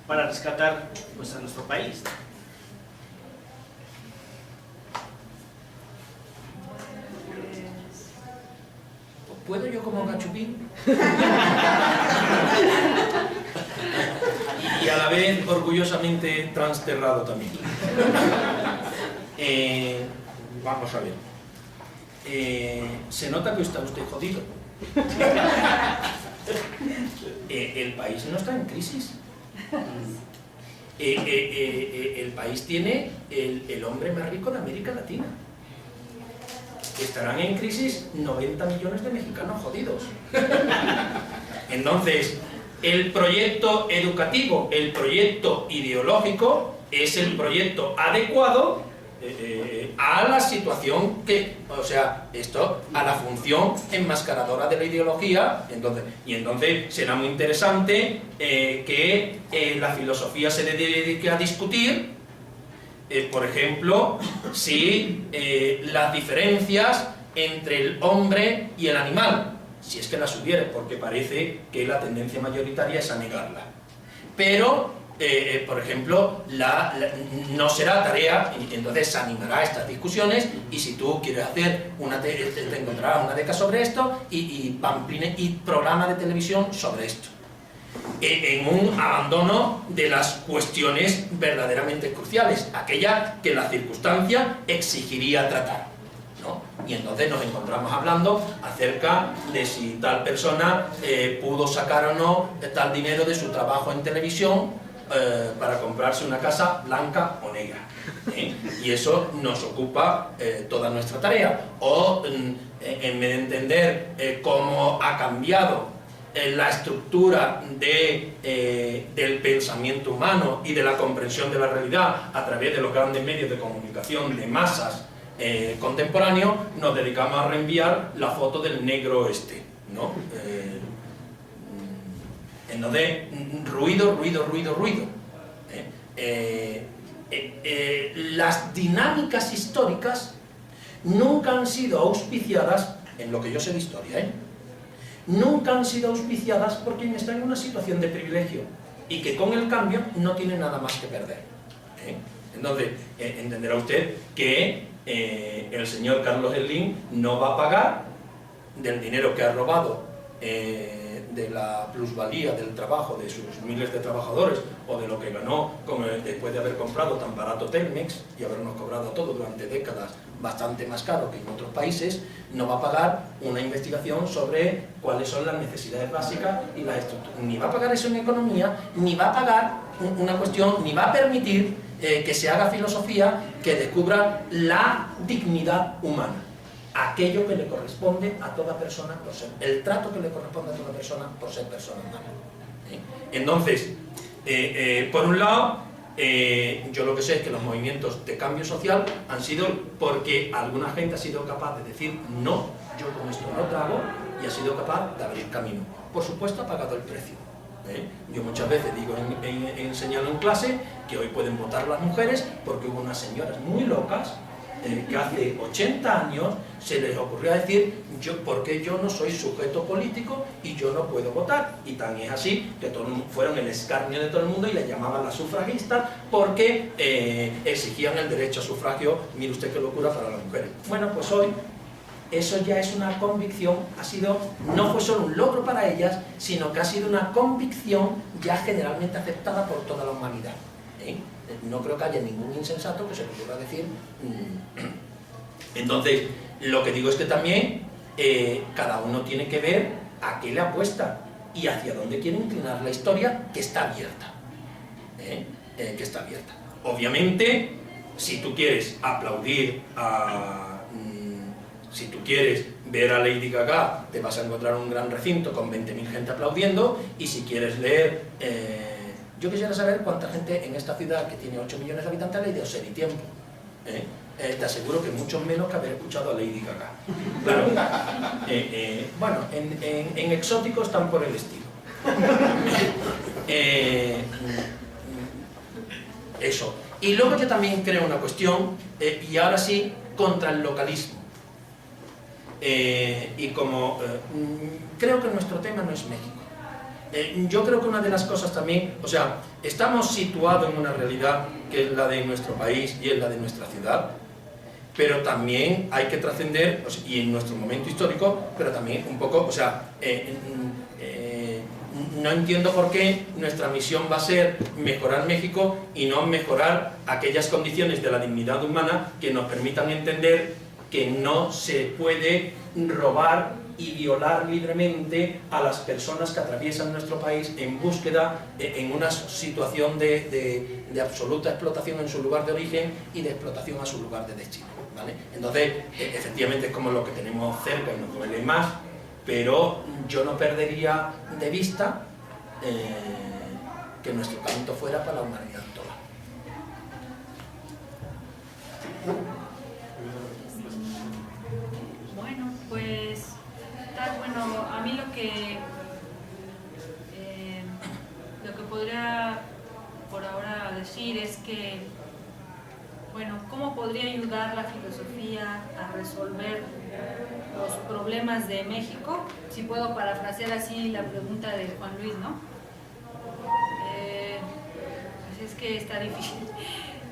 para rescatar pues, a nuestro país, ¿no? ¿Puedo yo como gachupín? Y a la vez orgullosamente transterrado también. Vamos a ver. Se nota que está usted jodido. El país no está en crisis. El país tiene el hombre más rico de América Latina. Estarán en crisis 90 millones de mexicanos jodidos. Entonces, el proyecto educativo, el proyecto ideológico, es el proyecto adecuado a la situación o sea, a la función enmascaradora de la ideología. Entonces será muy interesante que la filosofía se dedique a discutir, por ejemplo, si las diferencias entre el hombre y el animal, si es que las hubiera, porque parece que la tendencia mayoritaria es a negarla. Pero, por ejemplo, no será tarea, y entonces se animará a estas discusiones, y si tú quieres hacer te encontrarás una beca sobre esto, y programa de televisión sobre esto. En un abandono de las cuestiones verdaderamente cruciales, aquella que la circunstancia exigiría tratar, ¿no? Y entonces nos encontramos hablando acerca de si tal persona pudo sacar o no tal dinero de su trabajo en televisión para comprarse una casa blanca o negra, y eso nos ocupa toda nuestra tarea. O en vez de entender cómo ha cambiado la estructura del pensamiento humano y de la comprensión de la realidad a través de los grandes medios de comunicación de masas contemporáneos, nos dedicamos a reenviar la foto del negro ¿no? Entonces, ruido. Las dinámicas históricas nunca han sido auspiciadas, en lo que yo sé de historia, nunca han sido auspiciadas por quien está en una situación de privilegio y que con el cambio no tiene nada más que perder. Entonces, entenderá usted que el señor Carlos Slim no va a pagar del dinero que ha robado de la plusvalía del trabajo de sus miles de trabajadores o de lo que ganó después de haber comprado tan barato Telmex y habernos cobrado todo durante décadas bastante más caro que en otros países. No va a pagar una investigación sobre cuáles son las necesidades básicas y las estructuras. Ni va a pagar eso en economía, ni va a pagar una cuestión, ni va a permitir que se haga filosofía que descubra la dignidad humana. Aquello que le corresponde a toda persona por ser, el trato que le corresponde a toda persona por ser persona humana. Entonces, por un lado, yo lo que sé es que los movimientos de cambio social han sido porque alguna gente ha sido capaz de decir no, yo con esto no trago, y ha sido capaz de abrir camino. Por supuesto, ha pagado el precio. Yo muchas veces digo, enseñando en clase, que hoy pueden votar las mujeres porque hubo unas señoras muy locas que hace 80 años se les ocurrió decir ¿por qué yo no soy sujeto político y yo no puedo votar? Y tan es así que fueron el escarnio de todo el mundo y les llamaban las sufragistas porque exigían el derecho a sufragio. Mire usted qué locura para las mujeres. Bueno, pues hoy eso ya es una convicción, no fue solo un logro para ellas, sino que ha sido una convicción ya generalmente aceptada por toda la humanidad. No creo que haya ningún insensato que se le ocurra decir. Entonces, lo que digo es que también cada uno tiene que ver a qué le apuesta y hacia dónde quiere inclinar la historia, que está abierta. Que está abierta. Obviamente, si tú quieres aplaudir si tú quieres ver a Lady Gaga, te vas a encontrar un gran recinto con 20.000 gente aplaudiendo, y si quieres leer... yo quisiera saber cuánta gente en esta ciudad que tiene 8 millones de habitantes ha leído Ser y Tiempo. Te aseguro que muchos menos que haber escuchado a Lady Gaga. Claro. Bueno, en exóticos están por el estilo. Eso. Y luego yo también creo una cuestión, y ahora sí, contra el localismo. Y como creo que nuestro tema no es México. Yo creo que una de las cosas también, o sea, estamos situados en una realidad que es la de nuestro país y es la de nuestra ciudad, pero también hay que trascender, y en nuestro momento histórico, pero también un poco, o sea, no entiendo por qué nuestra misión va a ser mejorar México y no mejorar aquellas condiciones de la dignidad humana que nos permitan entender que no se puede robar y violar libremente a las personas que atraviesan nuestro país en búsqueda, en una situación de absoluta explotación en su lugar de origen y de explotación a su lugar de destino, ¿vale? Entonces, efectivamente es como lo que tenemos cerca y nos duele más, pero yo no perdería de vista que nuestro talento fuera para la humanidad toda. Bueno, pues, bueno, a mí lo que podría por ahora decir es que, bueno, ¿cómo podría ayudar la filosofía a resolver los problemas de México? Si puedo parafrasear así la pregunta de Juan Luis, ¿no? Pues es que está difícil.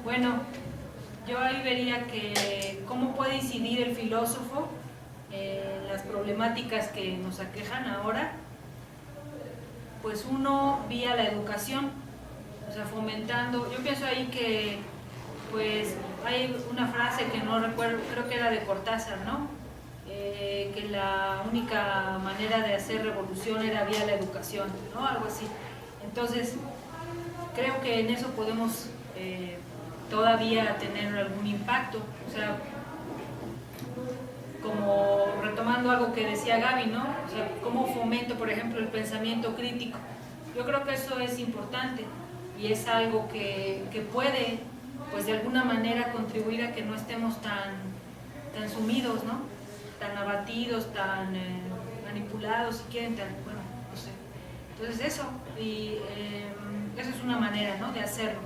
Bueno, yo ahí vería que cómo puede incidir el filósofo en las problemáticas que nos aquejan ahora. Pues uno, vía la educación, o sea, fomentando. Yo pienso ahí que, pues, hay una frase que no recuerdo, creo que era de Cortázar, ¿no? Que la única manera de hacer revolución era vía la educación, ¿no? Algo así. Entonces, creo que en eso podemos todavía tener algún impacto. O sea, como retomando algo que decía Gaby, ¿no? O sea, cómo fomento, por ejemplo, el pensamiento crítico. Yo creo que eso es importante y es algo que puede, pues de alguna manera, contribuir a que no estemos tan sumidos, ¿no? Tan abatidos, tan manipulados, si quieren, bueno, no sé. Entonces eso, y eso es una manera, ¿no?, de hacerlo.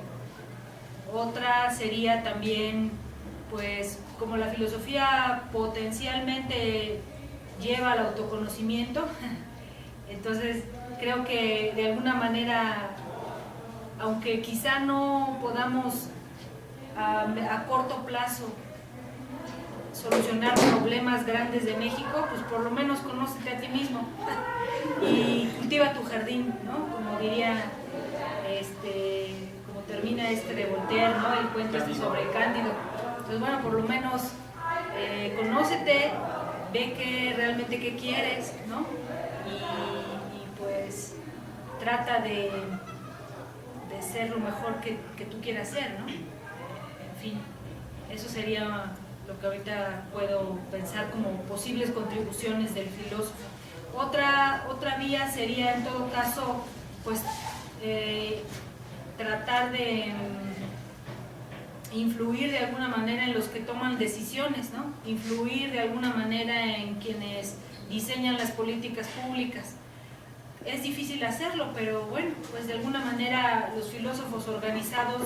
Otra sería también, pues, como la filosofía potencialmente lleva al autoconocimiento, entonces creo que de alguna manera, aunque quizá no podamos a corto plazo solucionar problemas grandes de México, pues por lo menos conócete a ti mismo y cultiva tu jardín, ¿no? Como diría, como termina de Voltaire, ¿no? El cuento sobre Cándido. Entonces, bueno, por lo menos conócete, ve realmente qué quieres, ¿no? Y pues trata de ser lo mejor que tú quieras ser, ¿no? En fin, eso sería lo que ahorita puedo pensar como posibles contribuciones del filósofo. Otra vía sería, en todo caso, pues tratar de influir de alguna manera en los que toman decisiones, ¿no? Influir de alguna manera en quienes diseñan las políticas públicas. Es difícil hacerlo, pero bueno, pues de alguna manera los filósofos organizados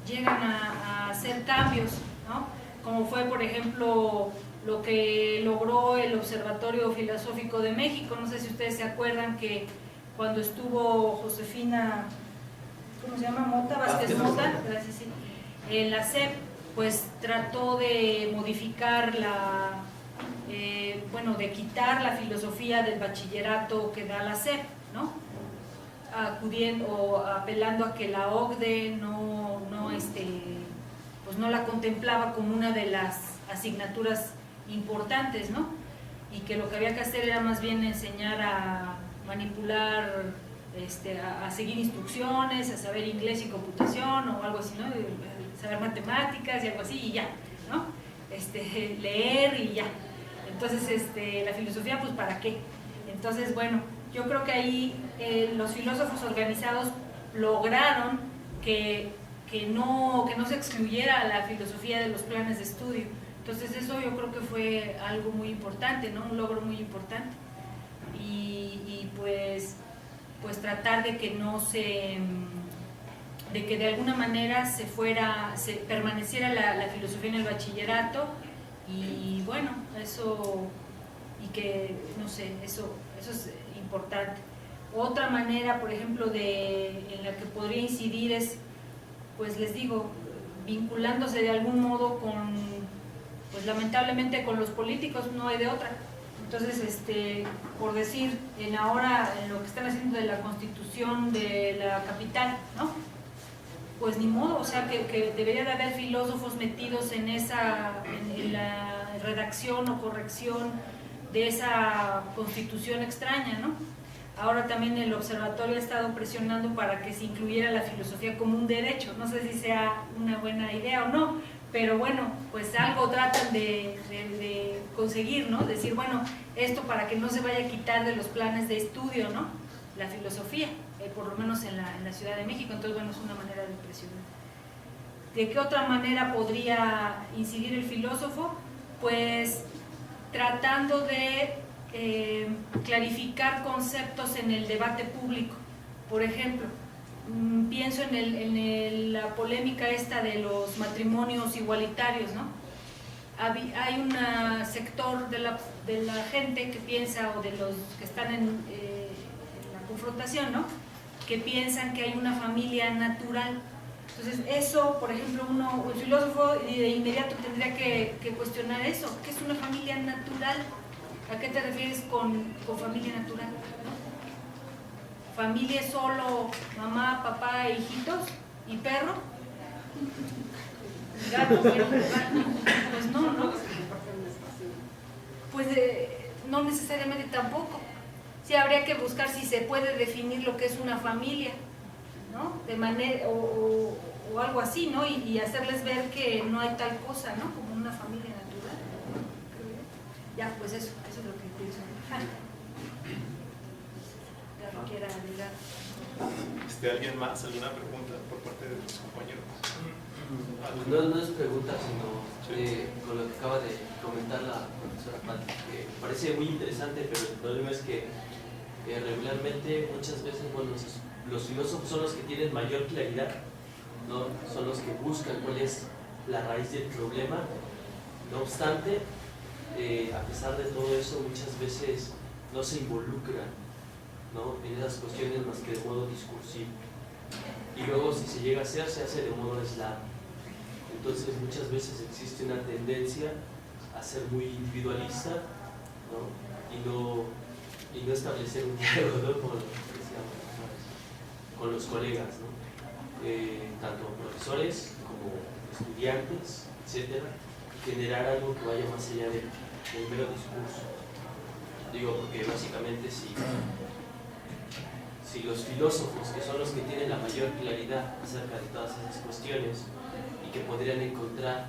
llegan a hacer cambios, ¿no? como fue, por ejemplo, lo que logró el Observatorio Filosófico de México. No sé si ustedes se acuerdan que cuando estuvo Josefina, ¿cómo se llama? Mota, Vázquez Mota, gracias, sí, en la SEP, pues trató de modificar de quitar la filosofía del bachillerato que da la SEP, ¿no? Acudiendo o apelando a que la OCDE pues no la contemplaba como una de las asignaturas importantes, ¿no? Y que lo que había que hacer era más bien enseñar a manipular, a seguir instrucciones, a saber inglés y computación o algo así, ¿no? Saber matemáticas y algo así y ya, ¿no? Leer y ya. Entonces, la filosofía, pues, ¿para qué? Entonces, bueno, yo creo que ahí los filósofos organizados lograron que no se excluyera la filosofía de los planes de estudio. Entonces eso yo creo que fue algo muy importante, ¿no? Un logro muy importante. Y pues tratar de que de que de alguna manera permaneciera la filosofía en el bachillerato, y bueno, eso, y que, no sé, eso es importante. Otra manera, por ejemplo, en la que podría incidir es, pues les digo, vinculándose de algún modo pues lamentablemente con los políticos, no hay de otra. Entonces, por decir, ahora en lo que están haciendo de la Constitución de la capital, ¿no? Pues ni modo, o sea que debería de haber filósofos metidos en la redacción o corrección de esa Constitución extraña, ¿no? Ahora también el observatorio ha estado presionando para que se incluyera la filosofía como un derecho. No sé si sea una buena idea o no, pero bueno, pues algo tratan de conseguir, ¿no? Decir, bueno, esto para que no se vaya a quitar de los planes de estudio, ¿no? La filosofía, por lo menos en la Ciudad de México. Entonces, bueno, es una manera de presionar. ¿De qué otra manera podría incidir el filósofo? Pues tratando de clarificar conceptos en el debate público. Por ejemplo, pienso en la polémica esta de los matrimonios igualitarios, ¿no? Hay un sector de la gente que piensa, o de los que están en la confrontación, ¿no? Que piensan que hay una familia natural. Entonces eso, por ejemplo, el filósofo de inmediato tendría que cuestionar eso. ¿Qué es una familia natural? ¿A qué te refieres con familia natural? ¿No? ¿Familia es solo mamá, papá, hijitos y perro? ¿Gato, perro, gato? Pues no. Pues no necesariamente tampoco. Sí habría que buscar si se puede definir lo que es una familia, ¿no? De manera, o algo así, ¿no? Y hacerles ver que no hay tal cosa, ¿no? Como una familia natural. Ya, pues eso es lo que pienso. Ya lo quiera agregar. ¿Alguien más? ¿Alguna pregunta por parte de los compañeros? No es pregunta, sino con lo que acaba de comentar la profesora Patti, que parece muy interesante, pero el problema es que regularmente, muchas veces, bueno, los filósofos son los que tienen mayor claridad, ¿no? Son los que buscan cuál es la raíz del problema. No obstante, a pesar de todo eso, muchas veces no se involucran, ¿no? En esas cuestiones más que de modo discursivo. Y luego, si se llega a hacer, se hace de modo aislado. Entonces, muchas veces existe una tendencia a ser muy individualista, ¿no? Y no establecer un diálogo, ¿no? Con los colegas, ¿no? Tanto profesores como estudiantes, etcétera, generar algo que vaya más allá del mero discurso. Digo, porque básicamente si los filósofos, que son los que tienen la mayor claridad acerca de todas esas cuestiones y que podrían encontrar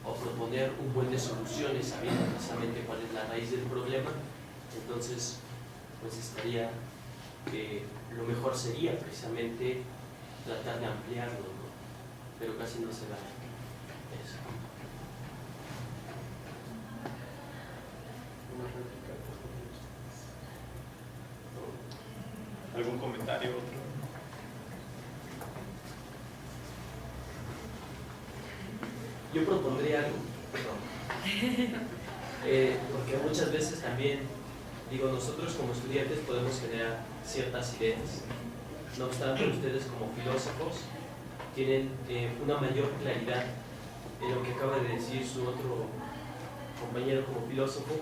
o proponer un buen de soluciones sabiendo precisamente cuál es la raíz del problema, entonces pues estaría que lo mejor sería precisamente tratar de ampliarlo, ¿no? Pero casi no se da eso. ¿Algún comentario? Yo propondría algo. Porque muchas veces también, digo, nosotros como estudiantes podemos generar ciertas ideas. No obstante, ustedes como filósofos tienen una mayor claridad en lo que acaba de decir su otro compañero como filósofo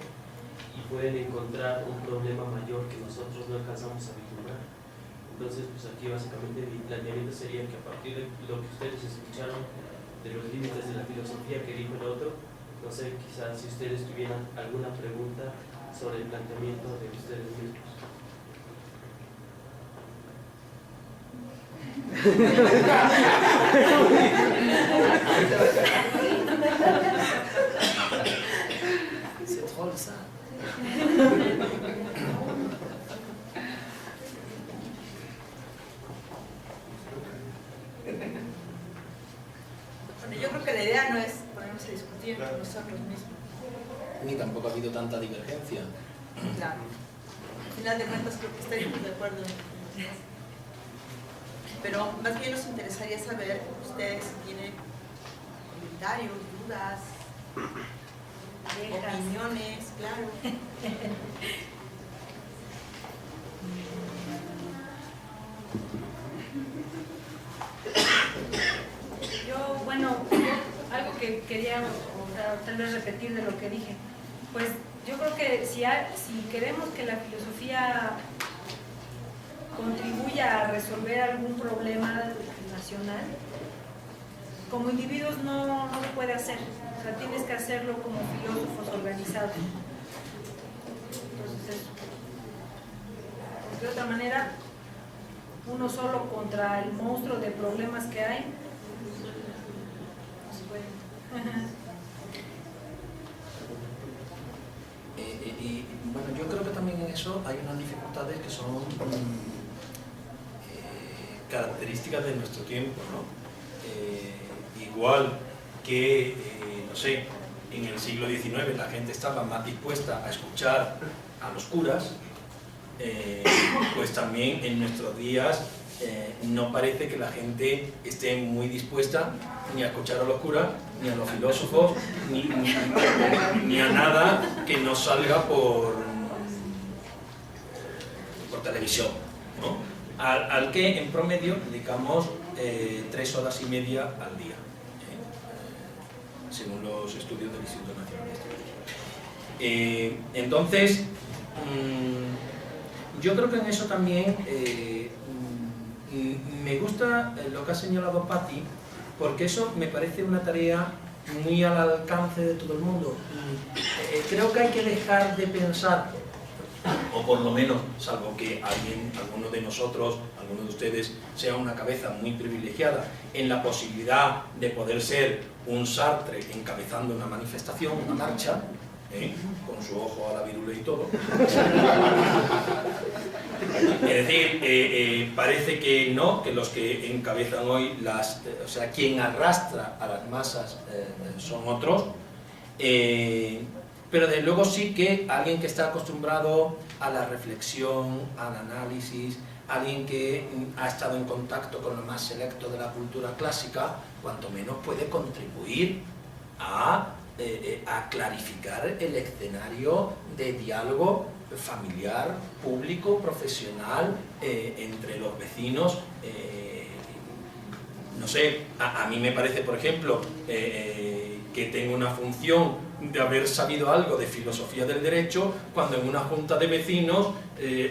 y pueden encontrar un problema mayor que nosotros no alcanzamos a vislumbrar. Entonces, pues aquí básicamente mi planteamiento sería que a partir de lo que ustedes escucharon de los límites de la filosofía que dijo el otro, no sé, quizás si ustedes tuvieran alguna pregunta sobre el planteamiento de ustedes mismos. C'est drôle ça. Bueno, yo creo que la idea no es ponernos a discutir entre nosotros mismos. Ni tampoco ha habido tanta divergencia. Claro. Al final de cuentas creo que estaríamos de acuerdo. Pero más bien nos interesaría saber ustedes si tienen comentarios, dudas, opiniones, claro. Yo, bueno, algo que quería tal vez repetir de lo que dije, pues yo creo que si queremos que la filosofía contribuya a resolver algún problema nacional, como individuos no se puede hacer, o sea, tienes que hacerlo como filósofos organizados. Entonces, de otra manera, uno solo contra el monstruo de problemas que hay, no se puede. Y bueno, yo creo que también en eso hay unas dificultades que son características de nuestro tiempo, ¿no? Igual que, no sé, en el siglo XIX la gente estaba más dispuesta a escuchar a los curas, pues también en nuestros días no parece que la gente esté muy dispuesta ni a escuchar a los curas, ni a los filósofos, ni a nada que no salga por televisión, ¿no? Al que en promedio dedicamos 3 horas y media al día, según los estudios del Instituto Nacional de Estudios. Entonces, yo creo que en eso también me gusta lo que ha señalado Patti, porque eso me parece una tarea muy al alcance de todo el mundo. Creo que hay que dejar de pensar, o por lo menos, salvo que alguno de nosotros, alguno de ustedes, sea una cabeza muy privilegiada en la posibilidad de poder ser un Sartre encabezando una manifestación, una marcha, con su ojo a la virula y todo. Es decir, parece que no, que los que encabezan hoy o sea, quien arrastra a las masas son otros, pero desde luego sí que alguien que está acostumbrado a la reflexión, al análisis, alguien que ha estado en contacto con lo más selecto de la cultura clásica, cuanto menos puede contribuir a clarificar el escenario de diálogo familiar, público, profesional, entre los vecinos. No sé, a mí me parece, por ejemplo, que tengo una función de haber sabido algo de filosofía del derecho cuando en una junta de vecinos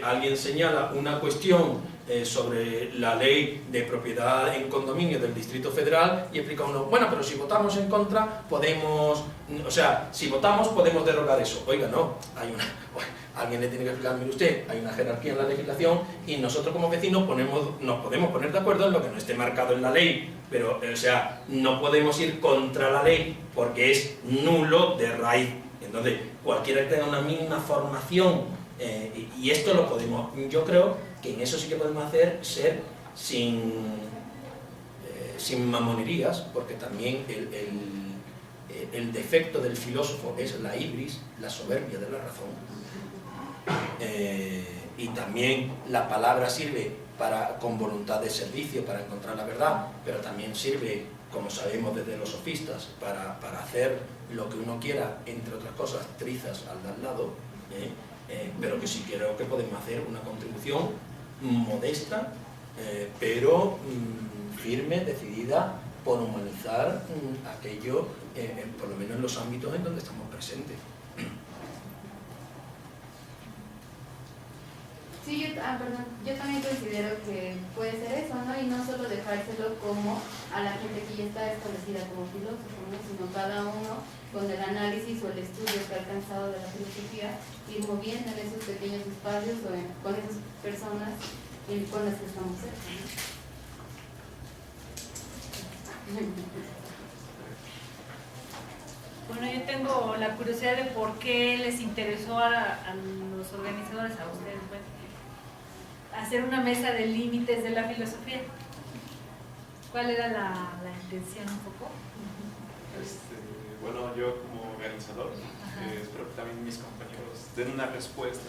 alguien señala una cuestión sobre la ley de propiedad en condominio del Distrito Federal y explica uno, bueno, pero si votamos en contra podemos, o sea, si votamos podemos derogar eso. Oiga, no, alguien le tiene que explicar, mire usted, hay una jerarquía en la legislación y nosotros como vecinos nos podemos poner de acuerdo en lo que no esté marcado en la ley, pero, o sea, no podemos ir contra la ley porque es nulo de raíz. Entonces, cualquiera que tenga una mínima formación, y esto lo podemos, yo creo que en eso sí que podemos ser sin mamonerías, porque también el defecto del filósofo es la ibris, la soberbia de la razón. y también la palabra sirve con voluntad de servicio para encontrar la verdad, pero también sirve, como sabemos desde los sofistas, para hacer lo que uno quiera, entre otras cosas, trizas al lado, pero que sí creo que podemos hacer una contribución modesta, pero firme, decidida, por humanizar aquello, por lo menos en los ámbitos en donde estamos presentes. Sí, yo también considero que puede ser eso, ¿no? Y no solo dejárselo como a la gente que ya está establecida como filósofo, ¿no? Sino cada uno con el análisis o el estudio que ha alcanzado de la filosofía, ir moviendo en esos pequeños espacios o con esas personas con las que estamos cerca, ¿no? Bueno, yo tengo la curiosidad de por qué les interesó a los organizadores, a ustedes, bueno, hacer una mesa de límites de la filosofía. ¿Cuál era la intención un poco? Bueno, yo como organizador, espero que también mis compañeros den una respuesta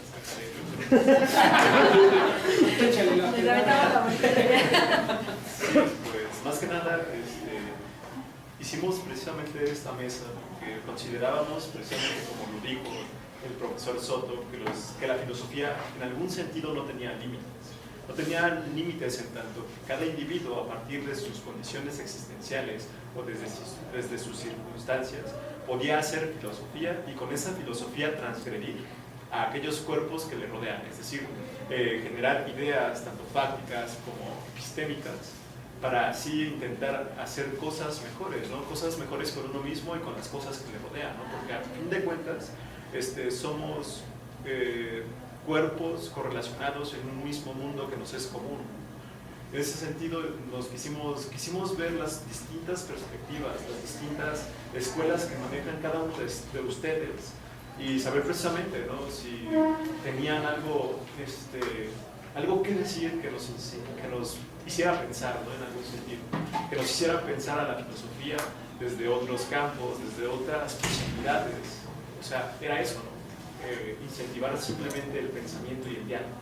Pues más que nada hicimos precisamente esta mesa porque considerábamos, precisamente como lo dijo el profesor Soto, que la filosofía en algún sentido no tenía límites. No tenía límites en tanto que cada individuo, a partir de sus condiciones existenciales o desde sus circunstancias, podía hacer filosofía y con esa filosofía transgredir a aquellos cuerpos que le rodean, es decir, generar ideas tanto fácticas como epistémicas para así intentar hacer cosas mejores, ¿no? Cosas mejores con uno mismo y con las cosas que le rodean, ¿no? Porque a fin de cuentas somos cuerpos correlacionados en un mismo mundo que nos es común. En ese sentido quisimos ver las distintas perspectivas, las distintas escuelas que manejan cada uno de ustedes y saber precisamente, ¿no? Si tenían algo que decir que nos hiciera pensar, ¿no? En algún sentido, que nos hiciera pensar a la filosofía desde otros campos, desde otras posibilidades. O sea, era eso, ¿no? Incentivar simplemente el pensamiento y el diálogo.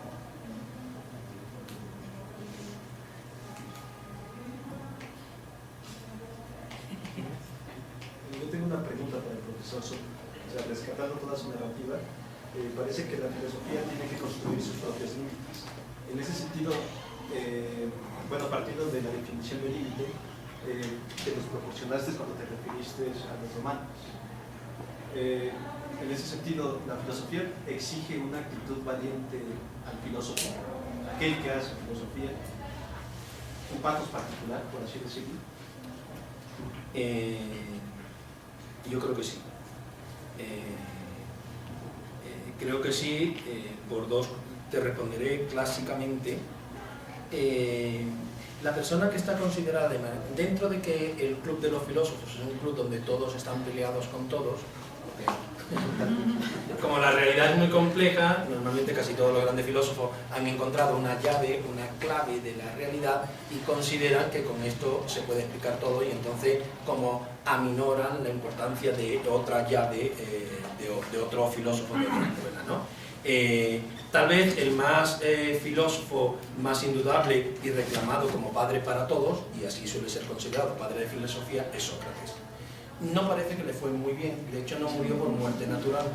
Yo tengo una pregunta para el profesor Soto. O sea, rescatando toda su narrativa, parece que la filosofía tiene que construir sus propios límites. En ese sentido, partiendo de la definición de límite que nos proporcionaste cuando te referiste a los romanos. En ese sentido, la filosofía exige una actitud valiente al filósofo, aquel que hace filosofía, un patos particular, por así decirlo. Yo creo que sí. Creo que sí, por dos te responderé clásicamente. La persona que está considerada, dentro de que el club de los filósofos es un club donde todos están peleados con todos, como la realidad es muy compleja, normalmente casi todos los grandes filósofos han encontrado una llave, una clave de la realidad y consideran que con esto se puede explicar todo y entonces como aminoran la importancia de otra llave de otro filósofo de otra escuela, ¿no? Tal vez el más filósofo más indudable y reclamado como padre para todos, y así suele ser considerado padre de filosofía, es Sócrates. No parece que le fue muy bien, de hecho no murió por muerte natural.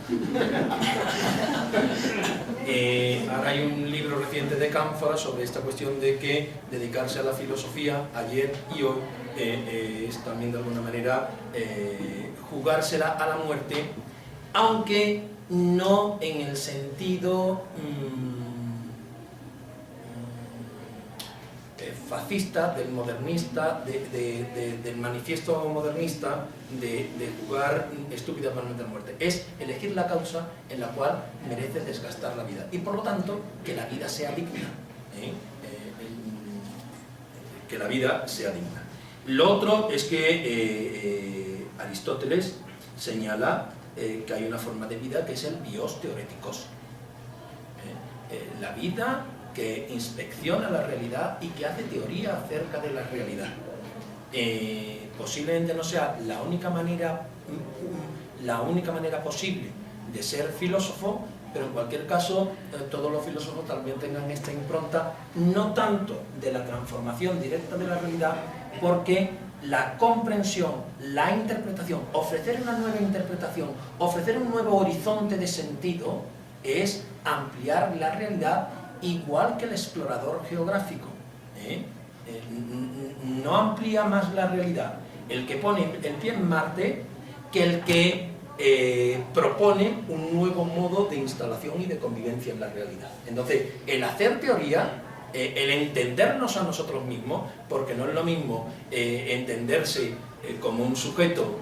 Ahora hay un libro reciente de Cánfora sobre esta cuestión de que dedicarse a la filosofía ayer y hoy es también de alguna manera jugársela a la muerte, aunque no en el sentido fascista, del modernista, del manifiesto modernista de jugar estúpidamente a la muerte. Es elegir la causa en la cual merece desgastar la vida y por lo tanto que la vida sea digna. Que la vida sea digna. Lo otro es que Aristóteles señala que hay una forma de vida que es el bios teoreticos. La vida que inspecciona la realidad y que hace teoría acerca de la realidad. Posiblemente no sea la única manera posible de ser filósofo, pero en cualquier caso todos los filósofos también tengan esta impronta, no tanto de la transformación directa de la realidad, porque la comprensión, la interpretación, ofrecer una nueva interpretación, ofrecer un nuevo horizonte de sentido, es ampliar la realidad igual que el explorador geográfico. No amplía más la realidad el que pone el pie en Marte que el que propone un nuevo modo de instalación y de convivencia en la realidad. Entonces, el hacer teoría, el entendernos a nosotros mismos, porque no es lo mismo entenderse como un sujeto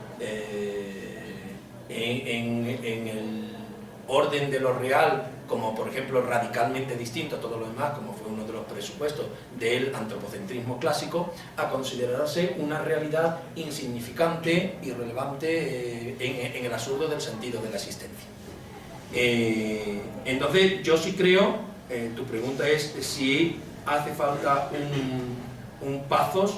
en el orden de lo real, como por ejemplo radicalmente distinto a todo lo demás, como fue uno de los presupuestos del antropocentrismo clásico, a considerarse una realidad insignificante, irrelevante en el absurdo del sentido de la existencia. Entonces yo sí creo, tu pregunta es si hace falta un Pazos.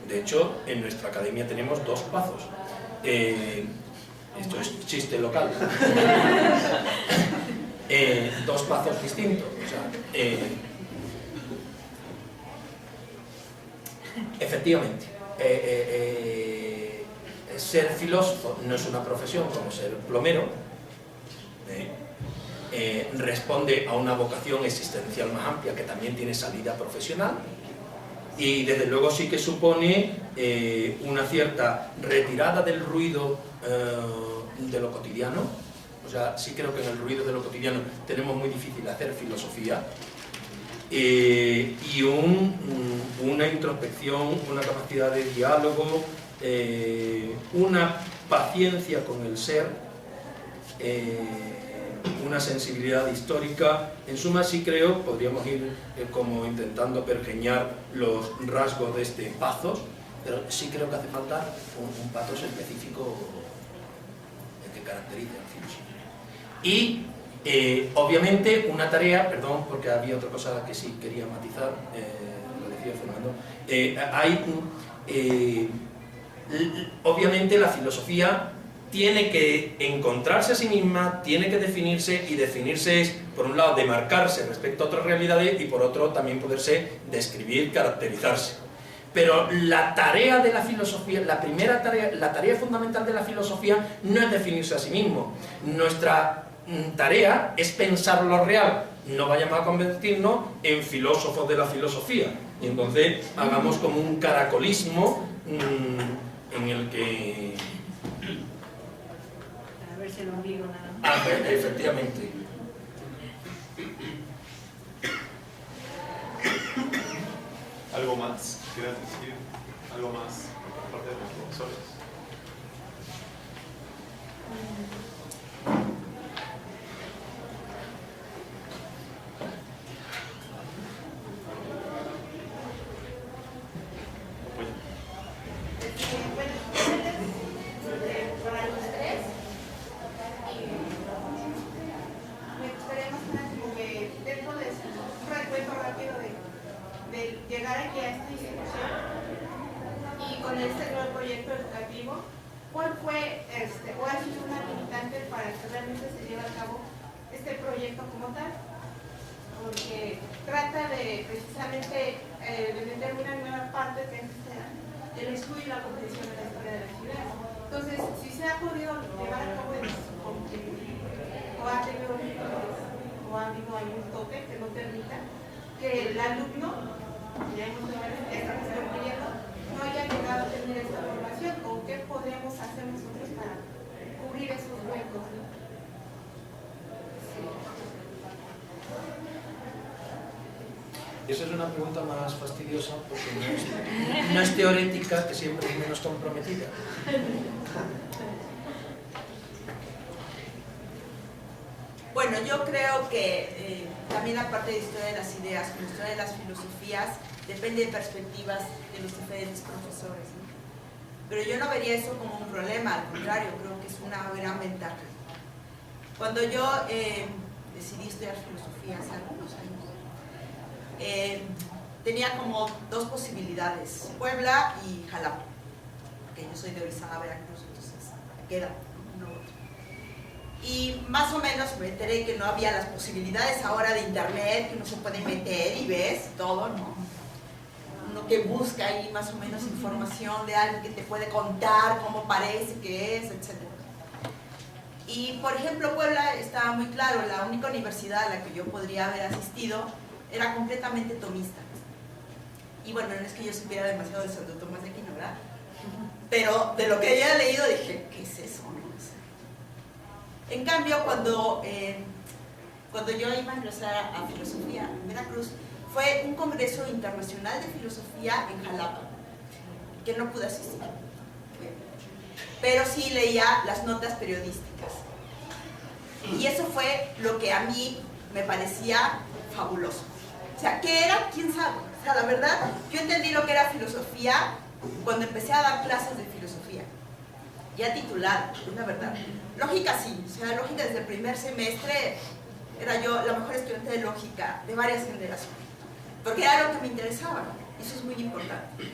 De hecho, en nuestra academia tenemos 2 Pazos. Esto es chiste local. 2 Pazos distintos. O sea, efectivamente, ser filósofo no es una profesión como ser plomero. Responde a una vocación existencial más amplia que también tiene salida profesional. Y desde luego sí que supone una cierta retirada del ruido de lo cotidiano. O sea, sí creo que en el ruido de lo cotidiano tenemos muy difícil hacer filosofía, y una introspección, una capacidad de diálogo, una paciencia con el ser, una sensibilidad histórica. En suma, sí creo, podríamos ir como intentando pergeñar los rasgos de este Pazos, pero sí creo que hace falta un Pazos específico que caracterice al filósofo. Y obviamente una tarea, perdón, porque había otra cosa que sí quería matizar, lo decía Fernando, obviamente la filosofía tiene que encontrarse a sí misma, tiene que definirse, y definirse es, por un lado, demarcarse respecto a otras realidades, y por otro, también poderse describir, caracterizarse. Pero la tarea de la filosofía, la tarea fundamental de la filosofía no es definirse a sí mismo. Nuestra tarea es pensar lo real. No vayamos a convertirnos en filósofos de la filosofía. Y entonces hagamos como un caracolismo en el que... A ver si el ombligo nada más. Efectivamente. ¿Algo más? ¿Quieres decir algo más por parte de los profesores? Para los tres, me gustaría más que nada como que dentro de un recuento rápido de llegar aquí a esta institución y con este nuevo proyecto educativo, ¿cuál fue o ha sido una limitante para que realmente se lleve a cabo este proyecto como tal? Porque trata de precisamente de meter una nueva parte que es el estudio y la comprensión de la historia de la ciudad. Entonces, si se ha podido llevar a cabo o ha tenido o ha habido algún tope que no permita que el alumno, ya hemos esta cuestión pidiendo, no haya llegado a tener esta formación, o qué podemos hacer nosotros para cubrir esos huecos, ¿no? Esa es una pregunta más fastidiosa porque no es teórica, que siempre es menos comprometida. Bueno, yo creo que también aparte de historia de las ideas, con la historia de las filosofías, depende de perspectivas de los diferentes profesores, ¿no? Pero yo no vería eso como un problema, al contrario, creo que es una gran ventaja. Cuando yo decidí estudiar filosofía hace algunos años, tenía como 2 posibilidades, Puebla y Jalapa, porque yo soy de Orizaba, Veracruz, entonces me queda uno u otro. y más o menos me enteré que no había las posibilidades ahora de internet, que uno se puede meter y ves todo, ¿no? Uno que busca ahí más o menos información de alguien que te puede contar cómo parece que es, etc. Y por ejemplo Puebla estaba muy claro, la única universidad a la que yo podría haber asistido era completamente tomista. Y bueno, no es que yo supiera demasiado de Santo Tomás de Aquino, ¿verdad? Pero de lo que había leído dije, ¿qué es eso? ¿No? En cambio, cuando yo iba a ingresar a filosofía en Veracruz, fue un congreso internacional de filosofía en Jalapa, que no pude asistir. Pero sí leía las notas periodísticas. Y eso fue lo que a mí me parecía fabuloso. O sea, ¿qué era? ¿Quién sabe? O sea, la verdad, yo entendí lo que era filosofía cuando empecé a dar clases de filosofía. Ya titulada, la verdad. Lógica sí, o sea, lógica desde el primer semestre era yo la mejor estudiante de lógica de varias generaciones. Porque era lo que me interesaba, y eso es muy importante.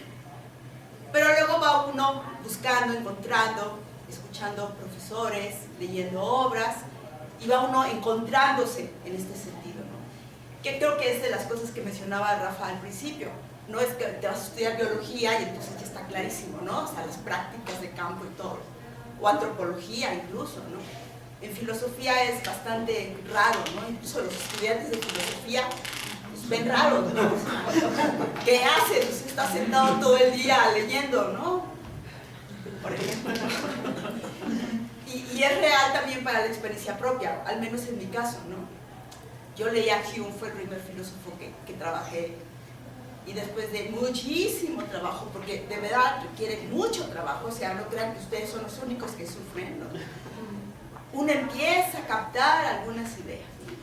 Pero luego va uno buscando, encontrando, escuchando profesores, leyendo obras, y va uno encontrándose en este sentido, ¿no? Que creo que es de las cosas que mencionaba Rafa al principio. No es que te vas a estudiar biología y entonces ya está clarísimo, ¿no? O sea, las prácticas de campo y todo. O antropología incluso, ¿no? En filosofía es bastante raro, ¿no? Incluso los estudiantes de filosofía pues, ven raro, ¿no? ¿Qué haces? Pues, estás sentado todo el día leyendo, ¿no? Por ejemplo. Y es real también para la experiencia propia, al menos en mi caso, ¿no? Yo leí a Hume, fue el primer filósofo que trabajé, y después de muchísimo trabajo, porque de verdad requiere mucho trabajo, o sea, no crean que ustedes son los únicos que sufren, ¿no? Uno empieza a captar algunas ideas, ¿no?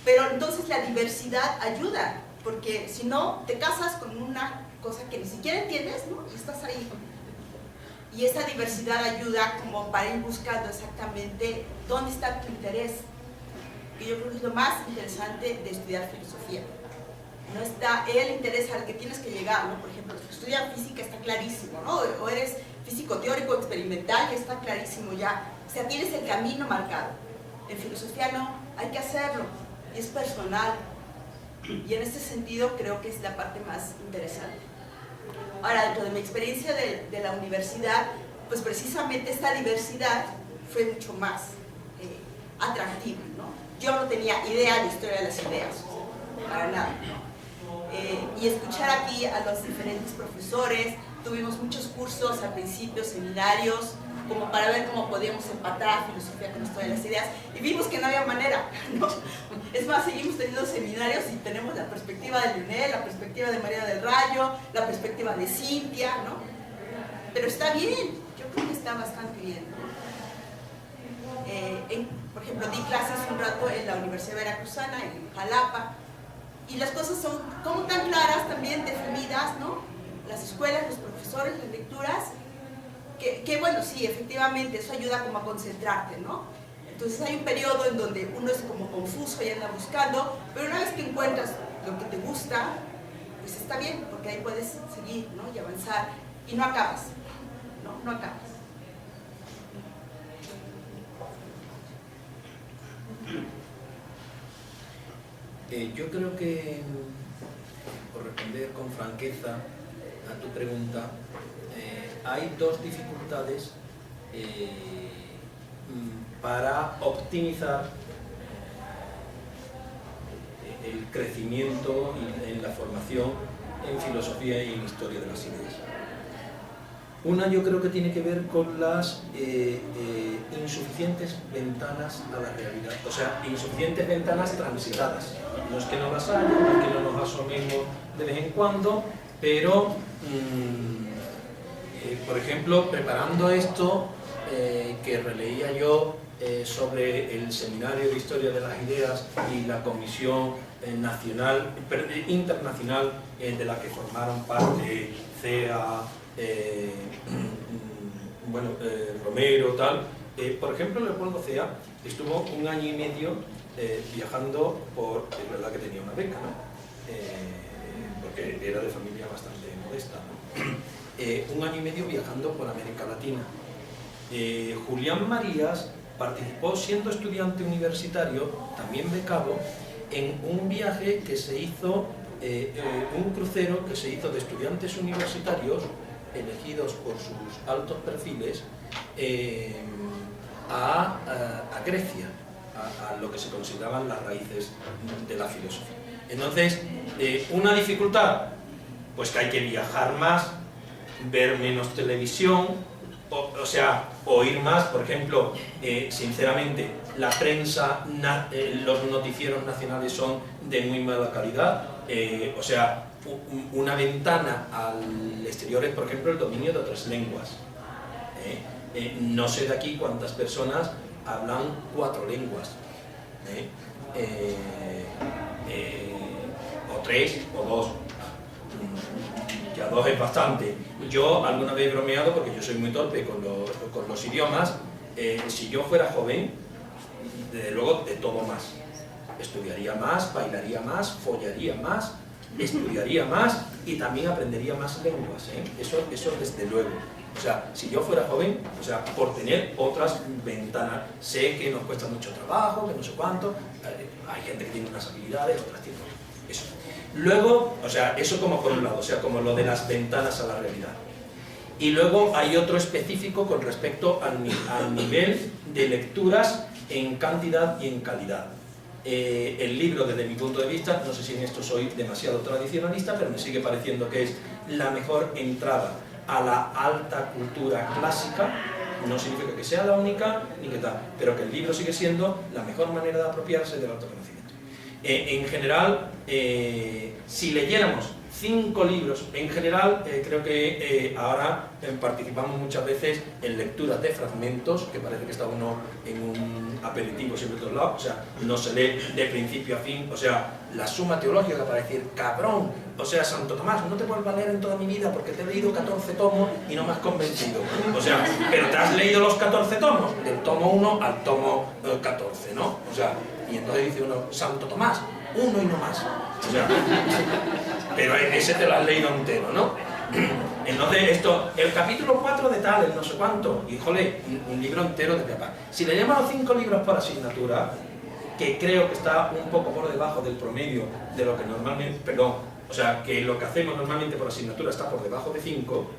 Pero entonces la diversidad ayuda, porque si no, te casas con una cosa que ni siquiera entiendes, ¿no? Y estás ahí. Y esa diversidad ayuda como para ir buscando exactamente dónde está tu interés, que yo creo que es lo más interesante de estudiar filosofía. No está el interés al que tienes que llegar, ¿no? Por ejemplo, los que estudian física está clarísimo, ¿no? O eres físico teórico experimental, ya está clarísimo ya. O sea, tienes el camino marcado. En filosofía no, hay que hacerlo, y es personal. Y en este sentido creo que es la parte más interesante. Ahora, dentro de mi experiencia de la universidad, pues precisamente esta diversidad fue mucho más atractiva, ¿no? Yo no tenía idea de historia de las ideas, para nada, ¿no? Y escuchar aquí a los diferentes profesores, tuvimos muchos cursos al principio, seminarios, como para ver cómo podíamos empatar filosofía con historia de las ideas, y vimos que no había manera, ¿no? Es más, seguimos teniendo seminarios y tenemos la perspectiva de Lionel, la perspectiva de María del Rayo, la perspectiva de Cintia, ¿no? Pero está bien, yo creo que está bastante bien, ¿no? Por ejemplo, di clases un rato en la Universidad Veracruzana, en Jalapa, y las cosas son como tan claras, también definidas, ¿no? Las escuelas, los profesores, las lecturas, que bueno, sí, efectivamente, eso ayuda como a concentrarte, ¿no? Entonces hay un periodo en donde uno es como confuso y anda buscando, pero una vez que encuentras lo que te gusta, pues está bien, porque ahí puedes seguir, ¿no? Y avanzar, y no acabas, ¿no? No acabas. Yo creo que, por responder con franqueza a tu pregunta, hay dos dificultades para optimizar el crecimiento en la formación en filosofía y en historia de las ideas. Una, yo creo que tiene que ver con las insuficientes ventanas a la realidad, o sea, insuficientes ventanas transitadas. No es que no las haya, no es que no nos asomemos de vez en cuando, pero, por ejemplo, preparando esto, que releía yo sobre el Seminario de Historia de las Ideas y la Comisión internacional de la que formaron parte CEA, Romero, tal. Por ejemplo, Leopoldo Cea estuvo 1 año y medio viajando por... Es verdad que tenía una beca, ¿no? Porque era de familia bastante modesta, ¿no? 1 año y medio viajando por América Latina. Julián Marías participó siendo estudiante universitario, también becado, en un viaje que se hizo, un crucero que se hizo de estudiantes universitarios elegidos por sus altos perfiles a Grecia, a lo que se consideraban las raíces de la filosofía. Entonces, una dificultad, pues que hay que viajar más, ver menos televisión, o sea, oír más. Por ejemplo, sinceramente, la prensa, los noticieros nacionales son de muy mala calidad, o sea, una ventana al exterior es, por ejemplo, el dominio de otras lenguas. No sé de aquí cuántas personas hablan 4 lenguas, o 3 o 2. Ya 2 es bastante. Yo alguna vez he bromeado, porque yo soy muy torpe con los idiomas. Si yo fuera joven, desde luego de todo más. Estudiaría más, bailaría más, follaría más, estudiaría más y también aprendería más lenguas, eso desde luego. O sea, si yo fuera joven, o sea, por tener otras ventanas. Sé que nos cuesta mucho trabajo, que no sé cuánto, hay gente que tiene unas habilidades, otras tienen eso. Luego, o sea, eso como por un lado, o sea, como lo de las ventanas a la realidad. Y luego hay otro específico con respecto al nivel de lecturas en cantidad y en calidad. El libro, desde mi punto de vista, no sé si en esto soy demasiado tradicionalista, pero me sigue pareciendo que es la mejor entrada a la alta cultura clásica. No significa que sea la única, ni que tal, pero que el libro sigue siendo la mejor manera de apropiarse del autoconocimiento. En general, si leyéramos 5 libros, en general, creo que ahora participamos muchas veces en lecturas de fragmentos, que parece que está uno en un aperitivo siempre de todos lados, o sea, no se lee de principio a fin, o sea, la Suma Teológica para decir, cabrón, o sea, Santo Tomás, no te vuelvo a leer en toda mi vida porque te he leído 14 tomos y no me has convencido, o sea, pero te has leído los 14 tomos, del tomo 1 al tomo 14, ¿no? O sea, y entonces dice uno, Santo Tomás, uno y no más, o sea, pero ese te lo has leído entero, ¿no? Entonces esto, el capítulo 4 de tal, el no sé cuánto, híjole, un libro entero de papá. Si le llaman 5 libros por asignatura, que creo que está un poco por debajo del promedio de lo que normalmente, perdón, o sea, que lo que hacemos normalmente por asignatura está por debajo de 5,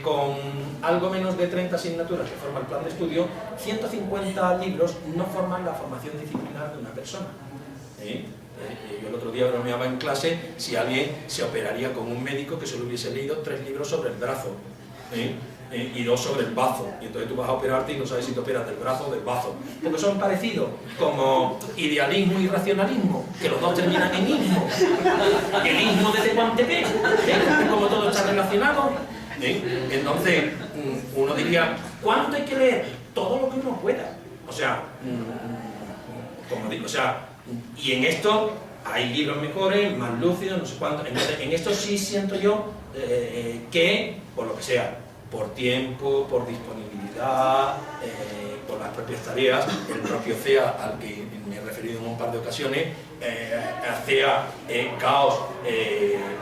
con algo menos de 30 asignaturas que forman el plan de estudio, 150 libros no forman la formación disciplinar de una persona. Yo el otro día bromeaba en clase si alguien se operaría con un médico que solo hubiese leído 3 libros sobre el brazo y 2 sobre el bazo, y entonces tú vas a operarte y no sabes si te operas del brazo o del bazo, porque son parecidos, como idealismo y racionalismo, que los dos terminan en ismo, el ismo de Tehuantepec, como todo está relacionado. Entonces uno diría, ¿cuánto hay que leer? Todo lo que uno pueda, o sea, como digo, o sea, y en esto hay libros mejores, más lúcidos, no sé cuánto. En esto sí siento yo que, por lo que sea, por tiempo, por disponibilidad, por las propias tareas, el propio CEA, al que me he referido en un par de ocasiones, CEA Caos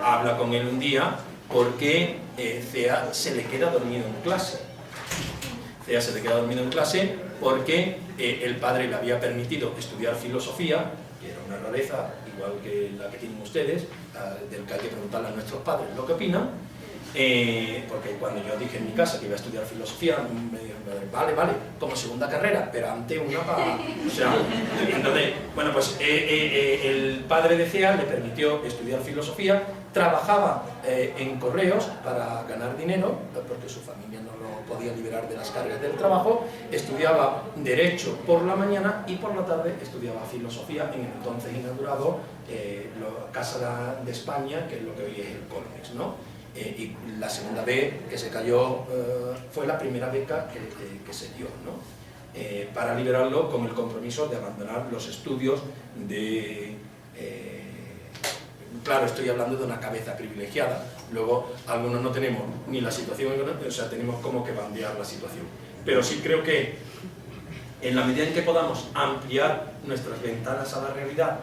habla con él un día porque CEA se le queda dormido en clase. CEA se le queda dormido en clase porque el padre le había permitido estudiar filosofía, que era una rareza, igual que la que tienen ustedes, del que hay que preguntarle a nuestros padres lo que opinan, porque cuando yo dije en mi casa que iba a estudiar filosofía, me dijeron, vale, como segunda carrera, pero ante una para... O sea, entonces, bueno, pues el padre de CEA le permitió estudiar filosofía, trabajaba en correos para ganar dinero, porque su familia no lo podía liberar de las cargas del trabajo, estudiaba Derecho por la mañana y por la tarde estudiaba filosofía en el entonces inaugurado Casa de España, que es lo que hoy es el Colmex, ¿no? Y la segunda vez que se cayó fue la primera beca que se dio, ¿no? Para liberarlo con el compromiso de abandonar los estudios de... claro, estoy hablando de una cabeza privilegiada, luego algunos no tenemos ni la situación económica, o sea, tenemos como que bandear la situación. Pero sí creo que en la medida en que podamos ampliar nuestras ventanas a la realidad,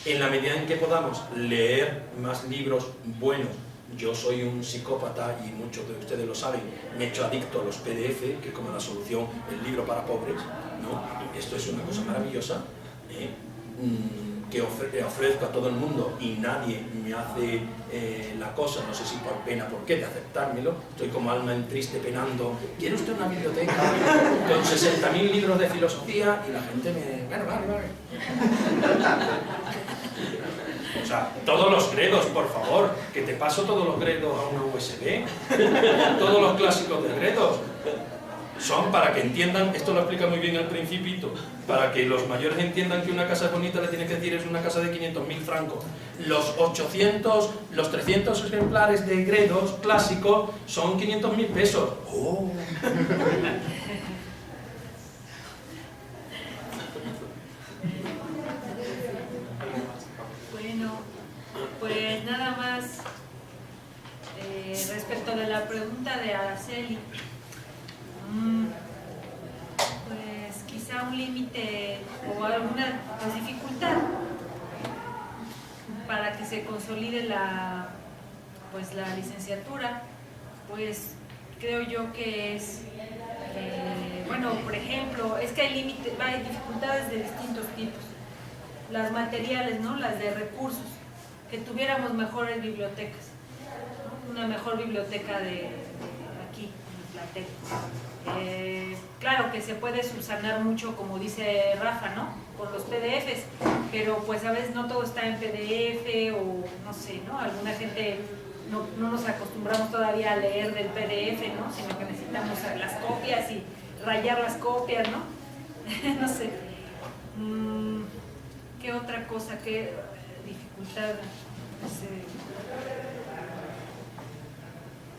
en la medida en que podamos leer más libros buenos Yo soy un psicópata y muchos de ustedes lo saben, me he hecho adicto a los PDF, que es como la solución, el libro para pobres, ¿no? Esto es una cosa maravillosa, que ofrezco a todo el mundo y nadie me hace la cosa, no sé si por pena, por qué, de aceptármelo. Estoy como alma en triste penando, ¿quiere usted una biblioteca con 60.000 libros de filosofía? Y la gente me... Bueno, vale. O sea, todos los credos, por favor, que te paso todos los credos a una USB, todos los clásicos de credos. Son para que entiendan, esto lo explica muy bien al Principito, para que los mayores entiendan que una casa es bonita, le tienes que decir es una casa de 500.000 francos. Los 300 ejemplares de credos clásicos son 500.000 pesos. ¡Oh! Bueno, pues nada más respecto de la pregunta de Araceli. Pues quizá un límite o alguna dificultad para que se consolide la licenciatura, pues creo yo que es, bueno, por ejemplo, es que hay dificultades de distintos tipos. Las materiales, ¿no? Las de recursos, que tuviéramos mejores bibliotecas, ¿no? Una mejor biblioteca de aquí, en Platec. Claro que se puede subsanar mucho, como dice Rafa, ¿no? Con los PDFs, pero pues a veces no todo está en PDF o no sé, ¿no? Alguna gente no nos acostumbramos todavía a leer del PDF, ¿no? Sino que necesitamos las copias y rayar las copias, ¿no? No sé. ¿Qué otra cosa? ¿Qué dificultad? No sé.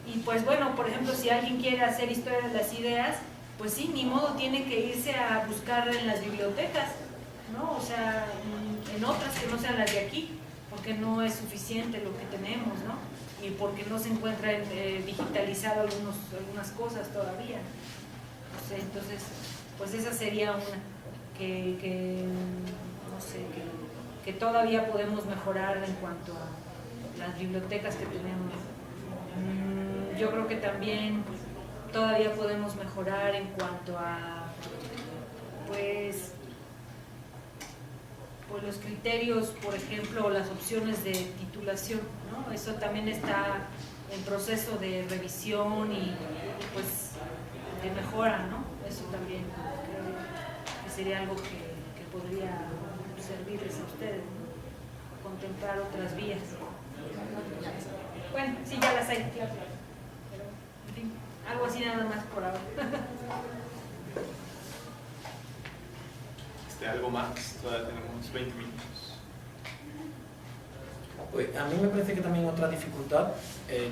Y pues bueno, por ejemplo, si alguien quiere hacer historia de las ideas, pues sí, ni modo, tiene que irse a buscar en las bibliotecas, ¿no? O sea, en otras que no sean las de aquí, porque no es suficiente lo que tenemos, ¿no? Y porque no se encuentra digitalizado algunas cosas todavía. No sé, entonces, pues esa sería una que no sé, que todavía podemos mejorar en cuanto a las bibliotecas que tenemos. Yo creo que también todavía podemos mejorar en cuanto a pues los criterios, por ejemplo, las opciones de titulación, ¿no? Eso también está en proceso de revisión y pues de mejora, ¿no? Eso también creo que sería algo que podría servirles a ustedes, ¿no? Contemplar otras vías. Bueno, sí, ya las hay, claro. Pero, en fin, algo así nada más por ahora. Algo más, todavía tenemos 20 minutos. Pues a mí me parece que también otra dificultad,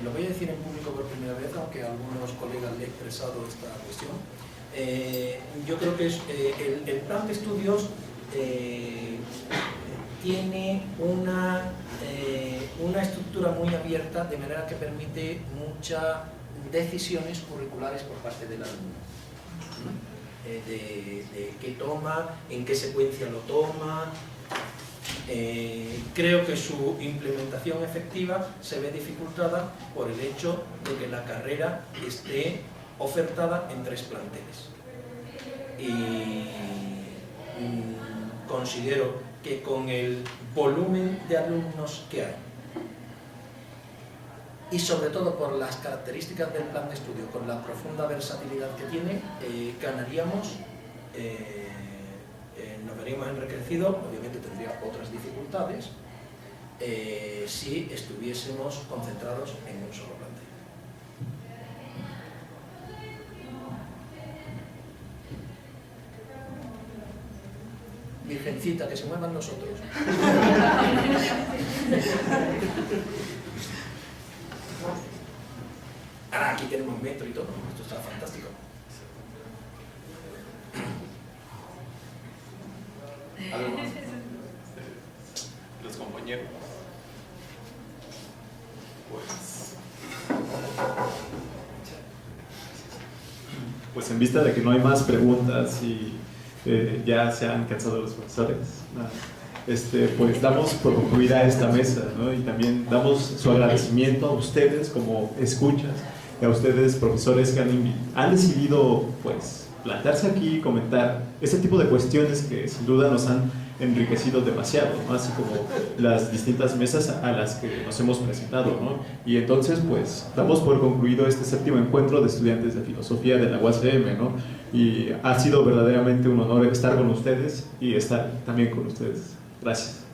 lo voy a decir en público por primera vez, aunque a algunos colegas le he expresado esta cuestión. Yo creo que es, el plan de estudios tiene una estructura muy abierta, de manera que permite muchas decisiones curriculares por parte del alumno. De qué toma, en qué secuencia lo toma. Creo que su implementación efectiva se ve dificultada por el hecho de que la carrera esté ofertada en 3 planteles. Y considero que con el volumen de alumnos que hay, y sobre todo por las características del plan de estudio, con la profunda versatilidad que tiene, ganaríamos, nos veríamos enriquecidos. Obviamente tendría otras dificultades si estuviésemos concentrados en un solo plantel. Virgencita, que se muevan nosotros. Ahora aquí tenemos metro y todo, esto está fantástico. ¿Algo más? Los compañeros. Pues en vista de que no hay más preguntas y ya se han cansado los profesores, pues damos por concluida esta mesa, ¿no? Y también damos su agradecimiento a ustedes como escuchas y a ustedes profesores que han decidido pues plantarse aquí y comentar este tipo de cuestiones que sin duda nos han enriquecido demasiado, ¿no? Así como las distintas mesas a las que nos hemos presentado, ¿no? Y entonces pues damos por concluido este 7º encuentro de estudiantes de filosofía de la UASM, ¿no? Y ha sido verdaderamente un honor estar con ustedes y estar también con ustedes. Gracias.